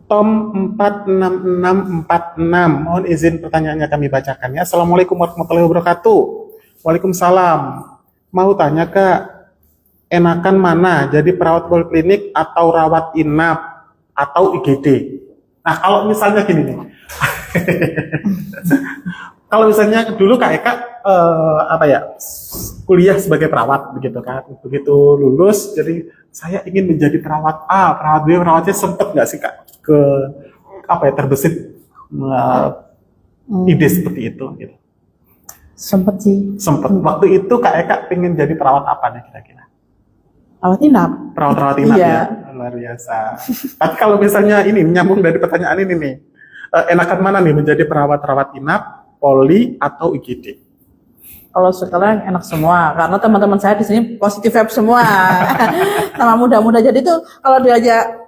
Tom 46646. Mohon izin pertanyaannya kami bacakan ya. Assalamualaikum warahmatullahi wabarakatuh. Waalaikumsalam. Mau tanya Kak, enakan mana? Jadi perawat poliklinik atau rawat inap atau IGD? Nah, kalau misalnya gini nih. Kalau misalnya dulu Kak Eka kuliah sebagai perawat begitu kan. Begitu lulus, jadi saya ingin menjadi perawat A, perawat B, perawat C, sempet nggak sih Kak ke terbesit ide seperti itu gitu. Sempet sih. Sempet. Waktu itu Kak Eka pengen jadi perawat apa nih kira-kira? Rawat inap. Perawat inap Iya. ya, luar biasa. Tapi kalau misalnya ini nyambung dari pertanyaan ini nih, enakan mana nih menjadi perawat inap, poli atau IGD? Kalau sekarang enak semua karena teman-teman saya di sini positif vibe semua. Sama muda-muda, jadi tuh kalau diajak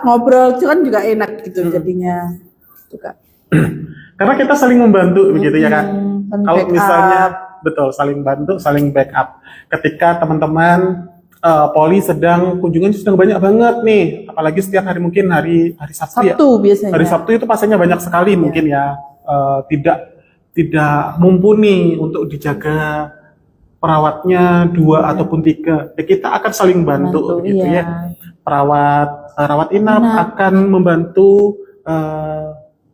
ngobrol itu kan juga enak gitu jadinya. Juga. Karena kita saling membantu begitu ya kan. dan Kalau backup. misalnya betul saling bantu, saling backup. Ketika teman-teman poli sedang kunjungan sedang banyak banget nih, apalagi setiap hari mungkin hari Sabtu ya. Sabtu biasanya. Hari Sabtu itu pasiennya banyak sekali mungkin ya, tidak mumpuni untuk dijaga perawatnya 2 ataupun 3. Ya, kita akan saling bantu gitu iya. ya. Rawat inap akan membantu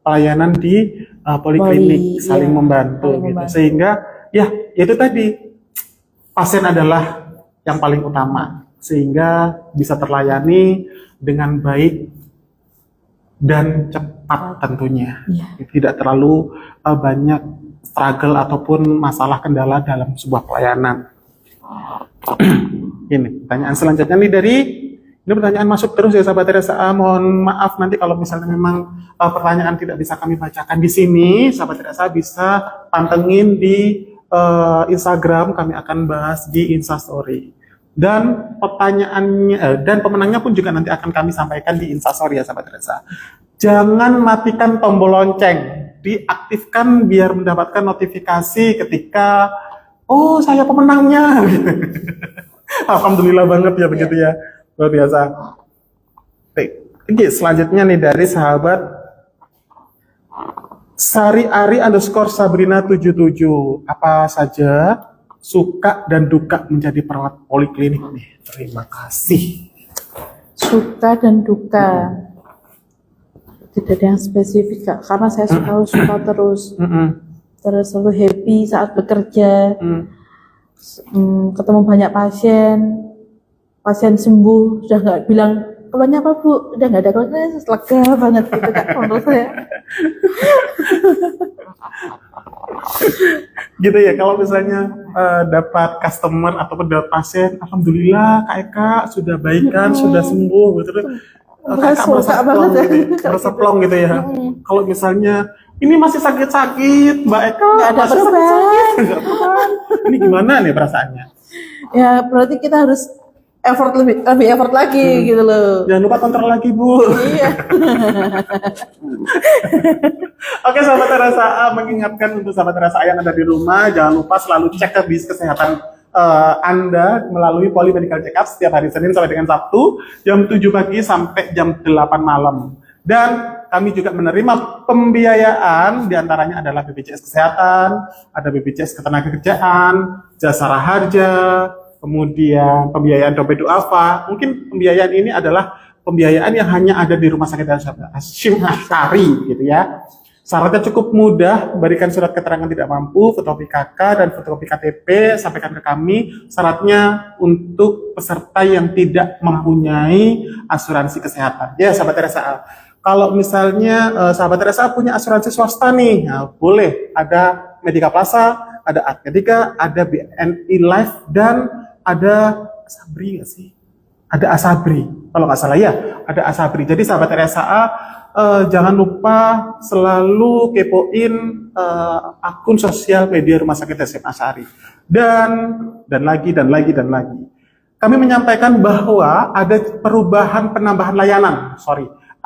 pelayanan di poliklinik, saling iya. membantu Saling gitu. membantu. Sehingga ya itu tadi, pasien adalah yang paling utama sehingga bisa terlayani dengan baik dan cepat tentunya. Iya. Tidak terlalu banyak struggle ataupun masalah kendala dalam sebuah pelayanan. Ini pertanyaan selanjutnya nih ini pertanyaan masuk terus ya sahabat Teresa A. Mohon maaf nanti kalau misalnya memang pertanyaan tidak bisa kami bacakan di sini, sahabat Teresa bisa pantengin di Instagram, kami akan bahas di Instastory. Dan pertanyaannya dan pemenangnya pun juga nanti akan kami sampaikan di Instastory ya sahabat Teresa. Jangan matikan tombol lonceng, diaktifkan biar mendapatkan notifikasi ketika saya pemenangnya. Alhamdulillah banget ya begitu ya, luar biasa. Oke, selanjutnya nih dari sahabat Sari Ari _Sabrina 77. Apa saja suka dan duka menjadi perawat poliklinik nih? Terima kasih. Suka dan duka. Tidak ada yang spesifik Kak, karena saya suka terus. Terus selalu happy saat bekerja. Ketemu banyak pasien sembuh, sudah nggak bilang keluhannya apa Bu, udah nggak ada keluhannya, lega banget gitu Kak menurut saya. gitu ya. Kalau misalnya dapat customer ataupun dapat pasien, alhamdulillah Kak Eka sudah baikan, sudah sembuh gitu. Kak Eka merasa plong gitu, merasa plong gitu ya. Kalau misalnya ini masih sakit-sakit, Mbak Eka Nggak ada masih perubahan. sakit-sakit, nggak perubahan. Ini gimana nih perasaannya? Ya berarti kita harus lebih effort lagi gitu loh. Jangan lupa kontrol lagi, Bu. Iya. Oke, sahabat RSA, mengingatkan untuk sahabat RSA yang ada di rumah, jangan lupa selalu cek kondisi kesehatan Anda melalui Polymedical Check-up setiap hari Senin sampai dengan Sabtu, jam 7 pagi sampai jam 8 malam. Dan kami juga menerima pembiayaan, diantaranya adalah BPJS Kesehatan, ada BPJS Ketenagakerjaan, Jasa Raharja, kemudian pembiayaan dompet duafa. Mungkin pembiayaan ini adalah pembiayaan yang hanya ada di Rumah Sakit Hasyim Asyari gitu ya. Syaratnya cukup mudah, berikan surat keterangan tidak mampu, fotokopi KK dan fotokopi KTP, sampaikan ke kami. Syaratnya untuk peserta yang tidak mempunyai asuransi kesehatan. Ya, sahabat RSA. Kalau misalnya sahabat RSA punya asuransi swasta nih, nah, boleh. Ada Medika Plaza, ada Art Medika, ada BNI Life, dan ada Asabri nggak sih? Ada Asabri, kalau nggak salah ya, ada Asabri. Jadi sahabat RSA, jangan lupa selalu kepoin akun sosial media Rumah Sakit Hasyim Asyari. Dan lagi. Kami menyampaikan bahwa ada penambahan layanan.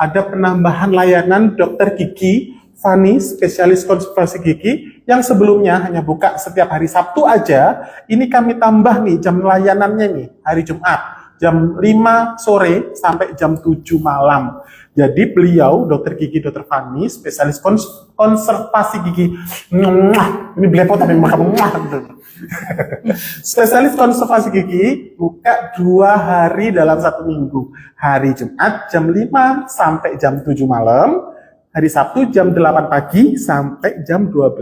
Ada penambahan layanan dokter gigi Fani, spesialis konsultasi gigi, yang sebelumnya hanya buka setiap hari Sabtu aja. Ini kami tambah nih jam layanannya nih, hari Jumat, jam 5 sore sampai jam 7 malam. Jadi beliau, dokter gigi Dr. Fani, spesialis konservasi gigi, ini belepotan tapi makan spesialis konservasi gigi, buka 2 hari dalam 1 minggu. Hari Jumat jam 5 sampai jam 7 malam, hari Sabtu jam 8 pagi sampai jam 12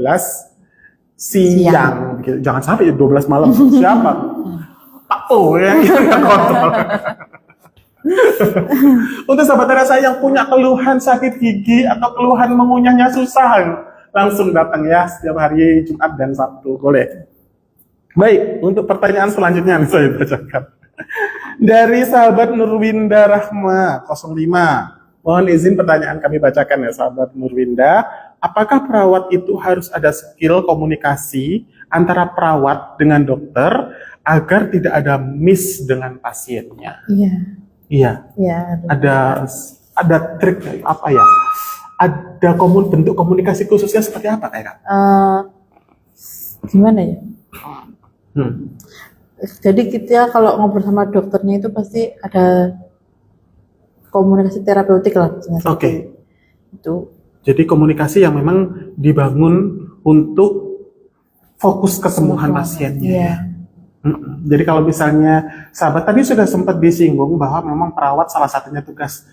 siang. Jangan sampai 12 malam. Siapa? Pak O ya, yang kontrol. Untuk sahabat RSA yang punya keluhan sakit gigi atau keluhan mengunyahnya susah, langsung datang ya setiap hari Jumat dan Sabtu. Boleh. Baik, untuk pertanyaan selanjutnya saya bacakan. Dari sahabat Nurwinda Rahma 05. Mohon izin pertanyaan kami bacakan ya sahabat Nurwinda. Apakah perawat itu harus ada skill komunikasi antara perawat dengan dokter agar tidak ada miss dengan pasiennya? Iya. Iya. Iya. Ada trik apa ya? Ada bentuk komunikasi khususnya seperti apa Kak? Gimana ya? Jadi kita kalau ngobrol sama dokternya itu pasti ada komunikasi terapeutik lah. Oke. Itu. Jadi komunikasi yang memang dibangun untuk fokus kesembuhan pasiennya. Iya. Jadi kalau misalnya sahabat tadi sudah sempat disinggung bahwa memang perawat salah satunya tugas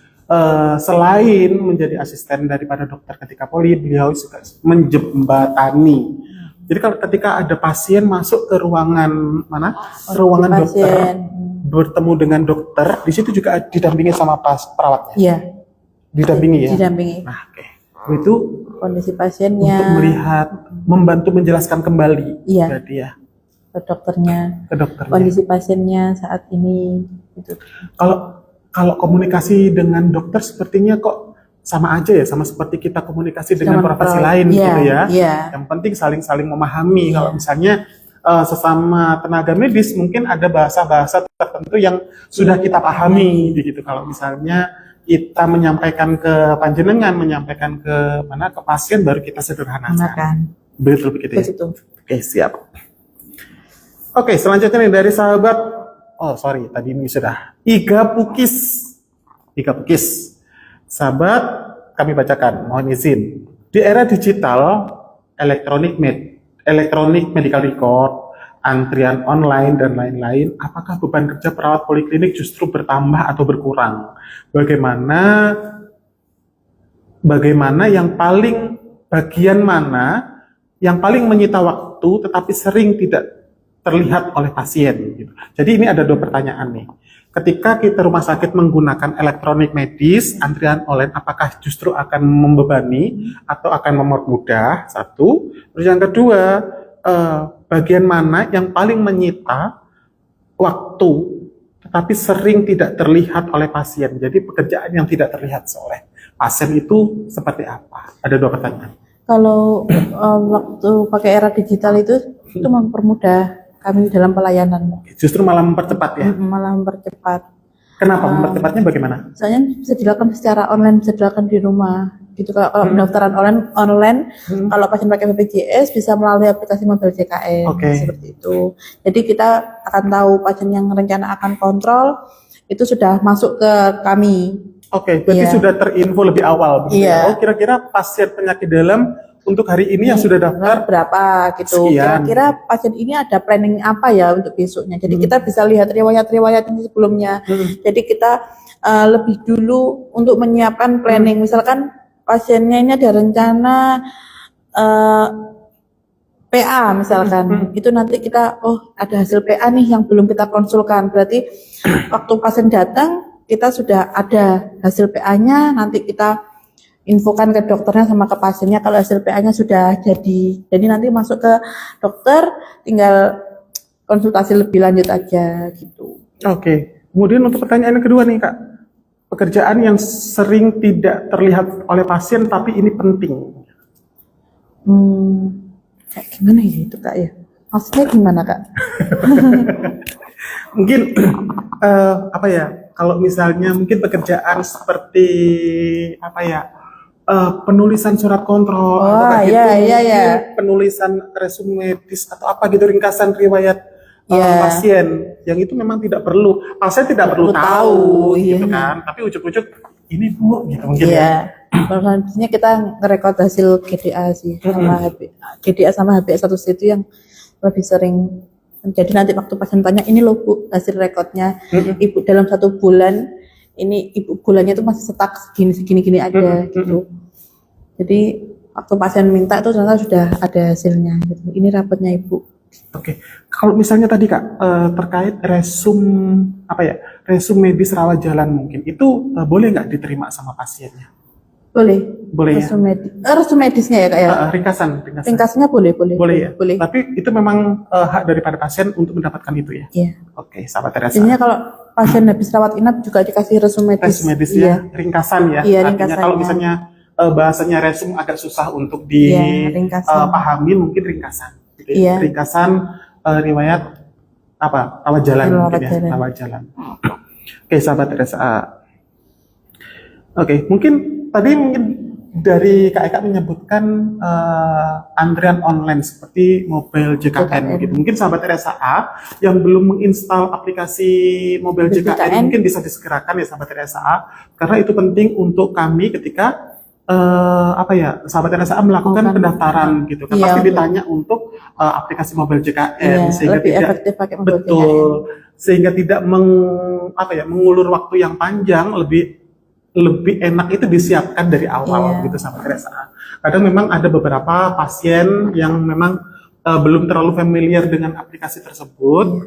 selain menjadi asisten daripada dokter ketika poli, beliau juga menjembatani. Jadi kalau ketika ada pasien masuk ke ruangan mana? Ruangan dokter, bertemu dengan dokter, di situ juga didampingi sama perawatnya. Iya. Didampingi ya. Didampingi. Nah, oke. Itu Kondisi pasiennya. untuk melihat, membantu menjelaskan kembali. Iya. Berarti ya. Ke dokternya. Ke dokternya. Kondisi pasiennya saat ini. Gitu. Kalau komunikasi dengan dokter sepertinya kok sama aja ya, sama seperti kita komunikasi dengan profesi lain gitu ya. Iya. Yang penting saling memahami. Kalau misalnya sesama tenaga medis mungkin ada bahasa-bahasa tertentu yang sudah kita pahami gitu. Kalau misalnya kita menyampaikan ke panjenengan, menyampaikan ke pasien, baru kita sederhanakan. Betul begitu ya. Betul. Oke, siap. Oke, selanjutnya nih dari sahabat, tadi ini sudah Iga Pukis. Sahabat, kami bacakan, mohon izin. Di era digital, elektronik medical record, antrian online dan lain-lain, apakah beban kerja perawat poliklinik justru bertambah atau berkurang? Bagaimana bagian mana yang paling menyita waktu tetapi sering tidak terlihat oleh pasien gitu. Jadi ini ada 2 pertanyaan nih. Ketika kita rumah sakit menggunakan elektronik medis, antrian online apakah justru akan membebani atau akan mempermudah? 1. Terus yang kedua, bagian mana yang paling menyita waktu, tetapi sering tidak terlihat oleh pasien. Jadi pekerjaan yang tidak terlihat oleh pasien itu seperti apa? Ada 2 pertanyaan. Kalau waktu pakai era digital itu mempermudah kami dalam pelayanan. Justru malah mempercepat ya? Malah mempercepat. Kenapa? Mempercepatnya bagaimana? Soalnya bisa dilakukan secara online, bisa dilakukan di rumah. Gitu kalau pendaftaran online, kalau pasien pakai BPJS bisa melalui aplikasi mobile JKN seperti itu. Jadi kita akan tahu pasien yang rencana akan kontrol itu sudah masuk ke kami. Berarti sudah terinfo lebih awal. Iya. Oh, kira-kira pasien penyakit dalam untuk hari ini yang sudah daftar berapa gitu. Sekian. Kira-kira pasien ini ada planning apa ya untuk besoknya. Jadi kita bisa lihat riwayat-riwayat ini sebelumnya. Jadi kita lebih dulu untuk menyiapkan planning. Misalkan pasiennya ini ada rencana PA misalkan. Itu nanti kita ada hasil PA nih yang belum kita konsulkan. Berarti waktu pasien datang kita sudah ada hasil PA-nya, nanti kita infokan ke dokternya sama ke pasiennya kalau hasil PA-nya sudah jadi. Jadi nanti masuk ke dokter, tinggal konsultasi lebih lanjut aja gitu. Kemudian untuk pertanyaan yang kedua nih Kak, pekerjaan yang sering tidak terlihat oleh pasien tapi ini penting. Kayak gimana ya itu Kak ya? Maksudnya gimana Kak? Mungkin apa ya? Kalau misalnya mungkin pekerjaan seperti apa ya? Penulisan surat kontrol atau penulisan resume medis atau apa gitu, ringkasan riwayat pasien yang itu memang tidak perlu, pasien tidak perlu tahu gitu kan, tapi ujuk-ujuk ini Bu gitu mungkin Biasanya kita ngerekod hasil GDA sih sama GDA sama HbA1c itu yang lebih sering. Jadi nanti waktu pasien tanya, ini loh Bu hasil rekodnya Ibu dalam 1 bulan, ini Ibu bulannya itu masih stuck segini aja gitu. Jadi waktu pasien minta itu ternyata sudah ada hasilnya gitu. Ini rapotnya Ibu. Kalau misalnya tadi Kak terkait resum medis rawat jalan mungkin itu boleh nggak diterima sama pasiennya? Boleh ya. Resum medisnya ya Kak ya? Ringkasannya boleh ya. Boleh. Tapi itu memang hak daripada pasien untuk mendapatkan itu ya. Iya. Sahabat Teresa. Biasanya kalau pasien habis rawat inap juga dikasih resum medis. Resum medis ya, ringkasan ya. Iya, artinya kalau misalnya bahasanya resum agak susah untuk dipahami, mungkin ringkasan. Gitu ya. Ringkasan riwayat rawat jalan mungkin ya, rawat jalan. Sahabat Teresa. Mungkin tadi dari Kak Eka menyebutkan antrian online seperti mobile JKN gitu. Mungkin sahabat RSA yang belum menginstal aplikasi mobile JKN mungkin bisa disegerakan ya sahabat RSA, karena itu penting untuk kami ketika sahabat RSA melakukan pendaftaran gitu kan, pasti ditanya untuk aplikasi mobile JKN sehingga tidak sehingga tidak mengulur waktu yang panjang, lebih enak itu disiapkan dari awal gitu sahabat RSA. Kadang memang ada beberapa pasien yang memang belum terlalu familiar dengan aplikasi tersebut.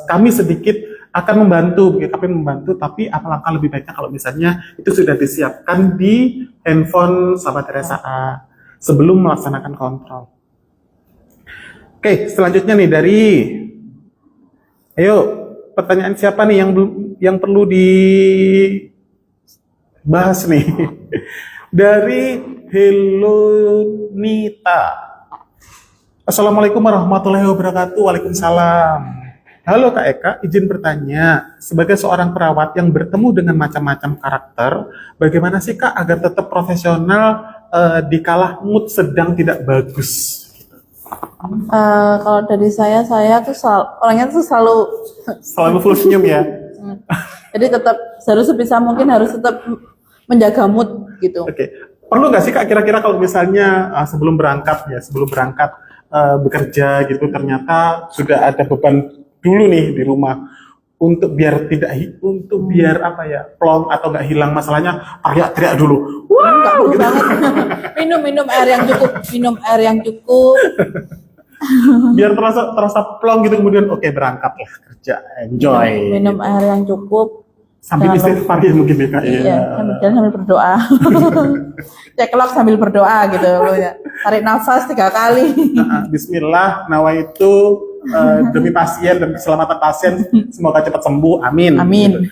Kami sedikit akan membantu, tapi alangkah lebih baiknya kalau misalnya itu sudah disiapkan di handphone sahabat RSA sebelum melaksanakan kontrol. Selanjutnya nih pertanyaan siapa nih yang perlu bahas nih dari Helonita. Assalamualaikum warahmatullahi wabarakatuh. Waalaikumsalam. Halo Kak Eka, izin bertanya, sebagai seorang perawat yang bertemu dengan macam-macam karakter, bagaimana sih Kak agar tetap profesional dikala mood sedang tidak bagus? Kalau dari saya tuh orangnya tuh selalu full senyum ya. Jadi tetap sebisa mungkin harus tetap menjaga mood gitu. Perlu nggak sih Kak kira-kira kalau misalnya sebelum berangkat bekerja gitu, ternyata sudah ada beban dulu nih di rumah, untuk biar plong atau nggak hilang masalahnya, teriak dulu. Nggak perlu banget. minum air yang cukup. Biar terasa plong gitu, kemudian berangkat lah kerja, enjoy. Minum air yang cukup. Sambil istighfar ya mungkin ya Kak. Sambil berdoa. Cek log sambil berdoa gitu ya. tarik nafas 3 kali. Bismillah, nawaitu demi pasien dan keselamatan pasien, semoga cepat sembuh. Amin. Amin.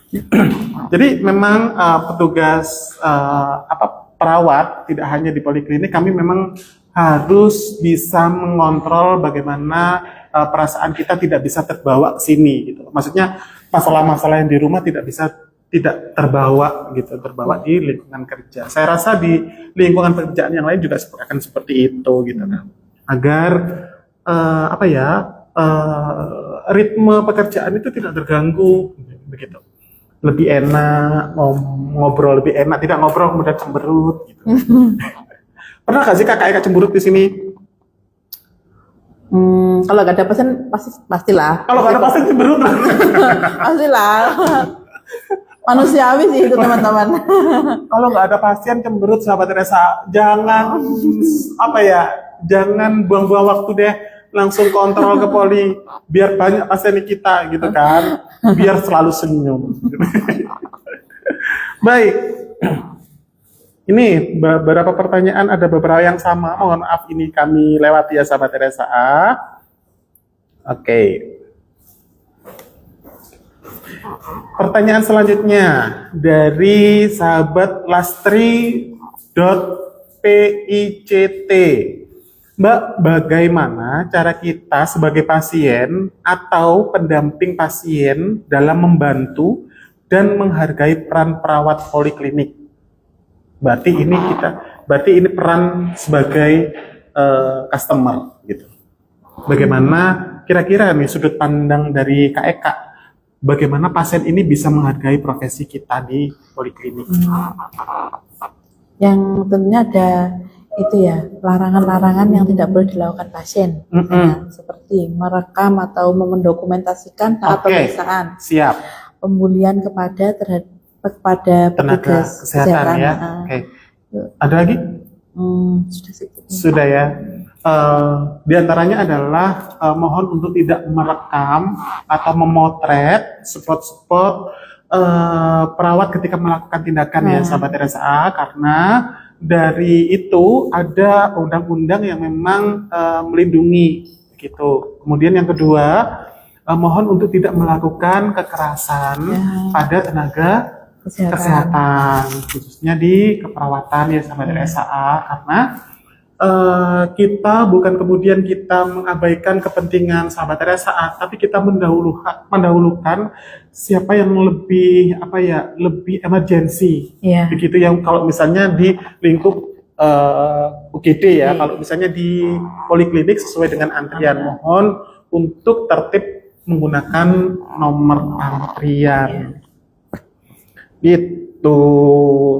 Gitu. Jadi memang petugas perawat tidak hanya di poliklinik, kami memang harus bisa mengontrol bagaimana perasaan kita tidak bisa terbawa ke sini gitu. Maksudnya masalah-masalah yang di rumah tidak terbawa gitu, terbawa di lingkungan kerja. Saya rasa di lingkungan pekerjaan yang lain juga akan seperti itu gitu kan. Agar ritme pekerjaan itu tidak terganggu begitu. Lebih enak ngobrol, lebih enak, tidak ngobrol kemudian cemberut gitu. Pernah gak sih kakak cemberut di sini? Kalau gak ada pasien pastilah. Kalau gak ada pasien cemberut lah. Pastilah. Manusiawi sih itu teman-teman. Kalau nggak ada pasien cemberut, sahabat Teresa, jangan jangan buang-buang waktu deh, langsung kontrol ke poli, biar banyak pasien kita gitu kan, biar selalu senyum. Baik, ini beberapa pertanyaan, ada beberapa yang sama, mohon maaf ini kami lewati ya sahabat Teresa. Oke. Pertanyaan selanjutnya dari sahabat lastri.pict. Mbak, bagaimana cara kita sebagai pasien atau pendamping pasien dalam membantu dan menghargai peran perawat poliklinik? Berarti ini peran sebagai customer gitu. Bagaimana kira-kira nih sudut pandang dari Kak Eka? Bagaimana pasien ini bisa menghargai profesi kita di poliklinik? Yang tentunya ada itu ya, larangan-larangan yang tidak boleh dilakukan pasien. Seperti merekam atau mendokumentasikan tahap pemeriksaan. Siap. Pembulian kepada tenaga petugas kesehatan ya. Oke. Ada lagi? Sudah ya. Di antaranya adalah mohon untuk tidak merekam atau memotret spot-spot perawat ketika melakukan tindakan ya sahabat Teresa, karena dari itu ada undang-undang yang memang melindungi gitu. Kemudian yang kedua, mohon untuk tidak melakukan kekerasan pada tenaga kesehatan, khususnya di keperawatan ya sahabat Teresa, karena kita bukan kemudian kita mengabaikan kepentingan sahabat Teresa, tapi kita mendahulukan siapa yang lebih lebih emergensi, begitu yang kalau misalnya di lingkup UGD ya, kalau misalnya di poliklinik sesuai dengan antrian, mohon untuk tertib menggunakan nomor antrian. Itu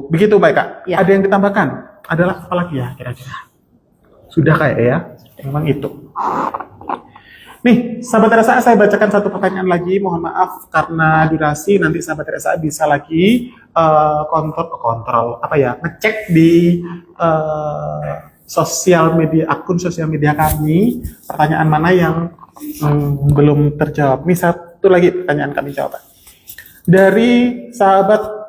begitu baik Kak. Ada yang ditambahkan? Adalah apa lagi ya kira-kira? Sudah kayak ya, memang itu. Nih, sahabat Teresa, saya bacakan satu pertanyaan lagi. Mohon maaf karena durasi, nanti sahabat Teresa bisa lagi ngecek di sosial media, akun sosial media kami, pertanyaan mana yang belum terjawab. Nih satu lagi pertanyaan kami jawab. Dari sahabat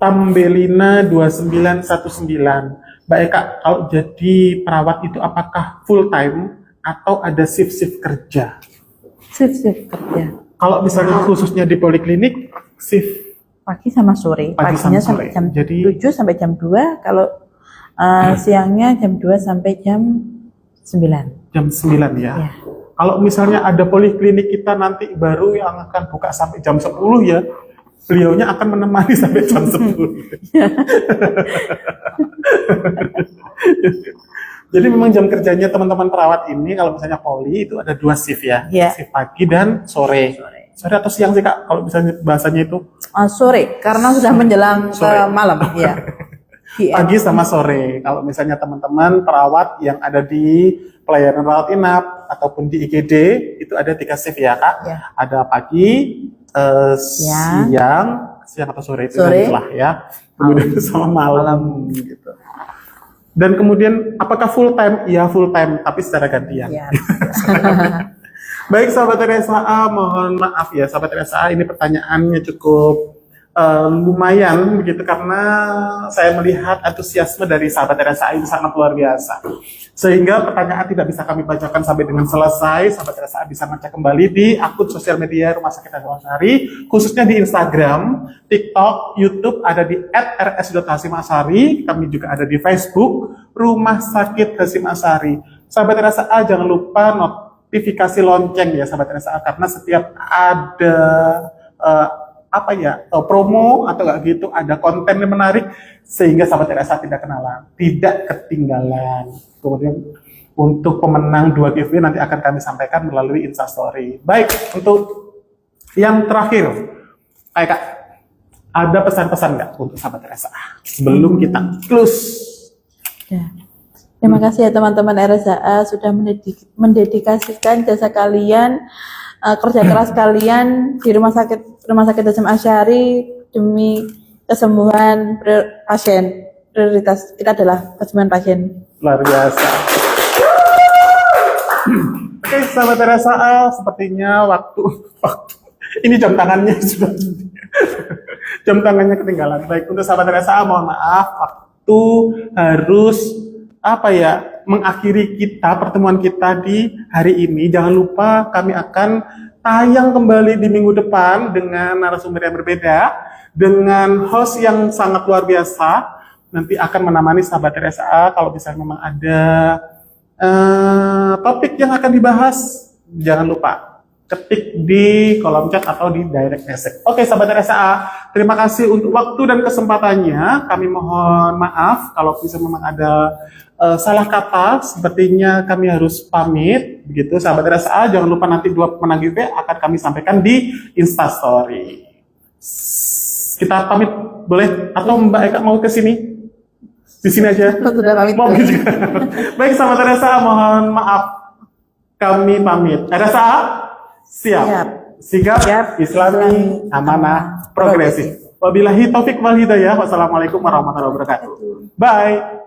Tambelina 2919. Mbak Eka, kalau jadi perawat itu apakah full time atau ada shift kerja? Shift kerja. Kalau misalnya khususnya di poliklinik, shift pagi sama sore. Paginya sampai jam 7 sampai jam 2, kalau siangnya jam 2 sampai jam 9. Jam 9 ya. Kalau misalnya ada poliklinik kita nanti baru yang akan buka sampai jam 10 ya, beliaunya akan menemani sampai jam 10. Jadi memang jam kerjanya teman-teman perawat ini kalau misalnya poli itu ada 2 shift ya, shift pagi dan sore. Sore atau siang sih Kak, kalau misalnya bahasanya itu? Sore, karena sudah menjelang ke malam. Ya. Pagi sama sore. Kalau misalnya teman-teman perawat yang ada di pelayanan rawat inap ataupun di IGD itu ada 3 shift ya Kak. Ada pagi, siang atau sore itu lah ya. Kemudian sama malam gitu. Dan kemudian apakah full time? Iya full time, tapi secara gantian. Baik sahabat Teresa, mohon maaf ya sahabat Teresa, ini pertanyaannya cukup lumayan begitu karena saya melihat antusiasme dari sahabat RSA ini sangat luar biasa. Sehingga pertanyaan tidak bisa kami bacakan sampai dengan selesai. Sahabat RSA bisa ngecek kembali di akun sosial media Rumah Sakit Hasyim Asyari, khususnya di Instagram, TikTok, YouTube ada di @rs.hasyimashari. Kami juga ada di Facebook Rumah Sakit Hasyim Asyari. Sahabat RSA jangan lupa notifikasi lonceng ya sahabat RSA, karena setiap ada promo atau kayak gitu, ada konten yang menarik sehingga sahabat RSA tidak ketinggalan. Kemudian untuk pemenang 2 giveaway nanti akan kami sampaikan melalui Instastory. Baik, untuk yang terakhir, Kak, ada pesan-pesan nggak untuk sahabat RSA sebelum kita close? Ya. Terima kasih ya teman-teman RSA sudah mendedikasikan jasa kalian, kerja keras kalian di Rumah Sakit Hasyim Asyari demi kesembuhan pasien. Prioritas kita adalah kesembuhan pasien. Luar biasa. Oke, sahabat RSA, sepertinya waktu ini jam tangannya sudah jam tangannya ketinggalan. Baik, untuk sahabat RSA mohon maaf, waktu harus mengakhiri pertemuan kita di hari ini. Jangan lupa kami akan tayang kembali di minggu depan dengan narasumber yang berbeda, dengan host yang sangat luar biasa. Nanti akan menemani sahabat RSA kalau misalnya memang ada topik yang akan dibahas, jangan lupa ketik di kolom chat atau di direct message. Oke sahabat RSA, terima kasih untuk waktu dan kesempatannya. Kami mohon maaf kalau bisa memang ada salah kata, sepertinya kami harus pamit. Begitu sahabat RSA, jangan lupa nanti 2 pemenang giveaway akan kami sampaikan di Instastory. Kita pamit boleh? Atau Mbak Eka mau ke sini? Di sini aja. Sudah pamit. Baik sahabat RSA, mohon maaf kami pamit. RSA siap. Sigap Islami amanah progresif. Wabillahi taufik wal hidayah. Wassalamualaikum warahmatullahi wabarakatuh. Bye.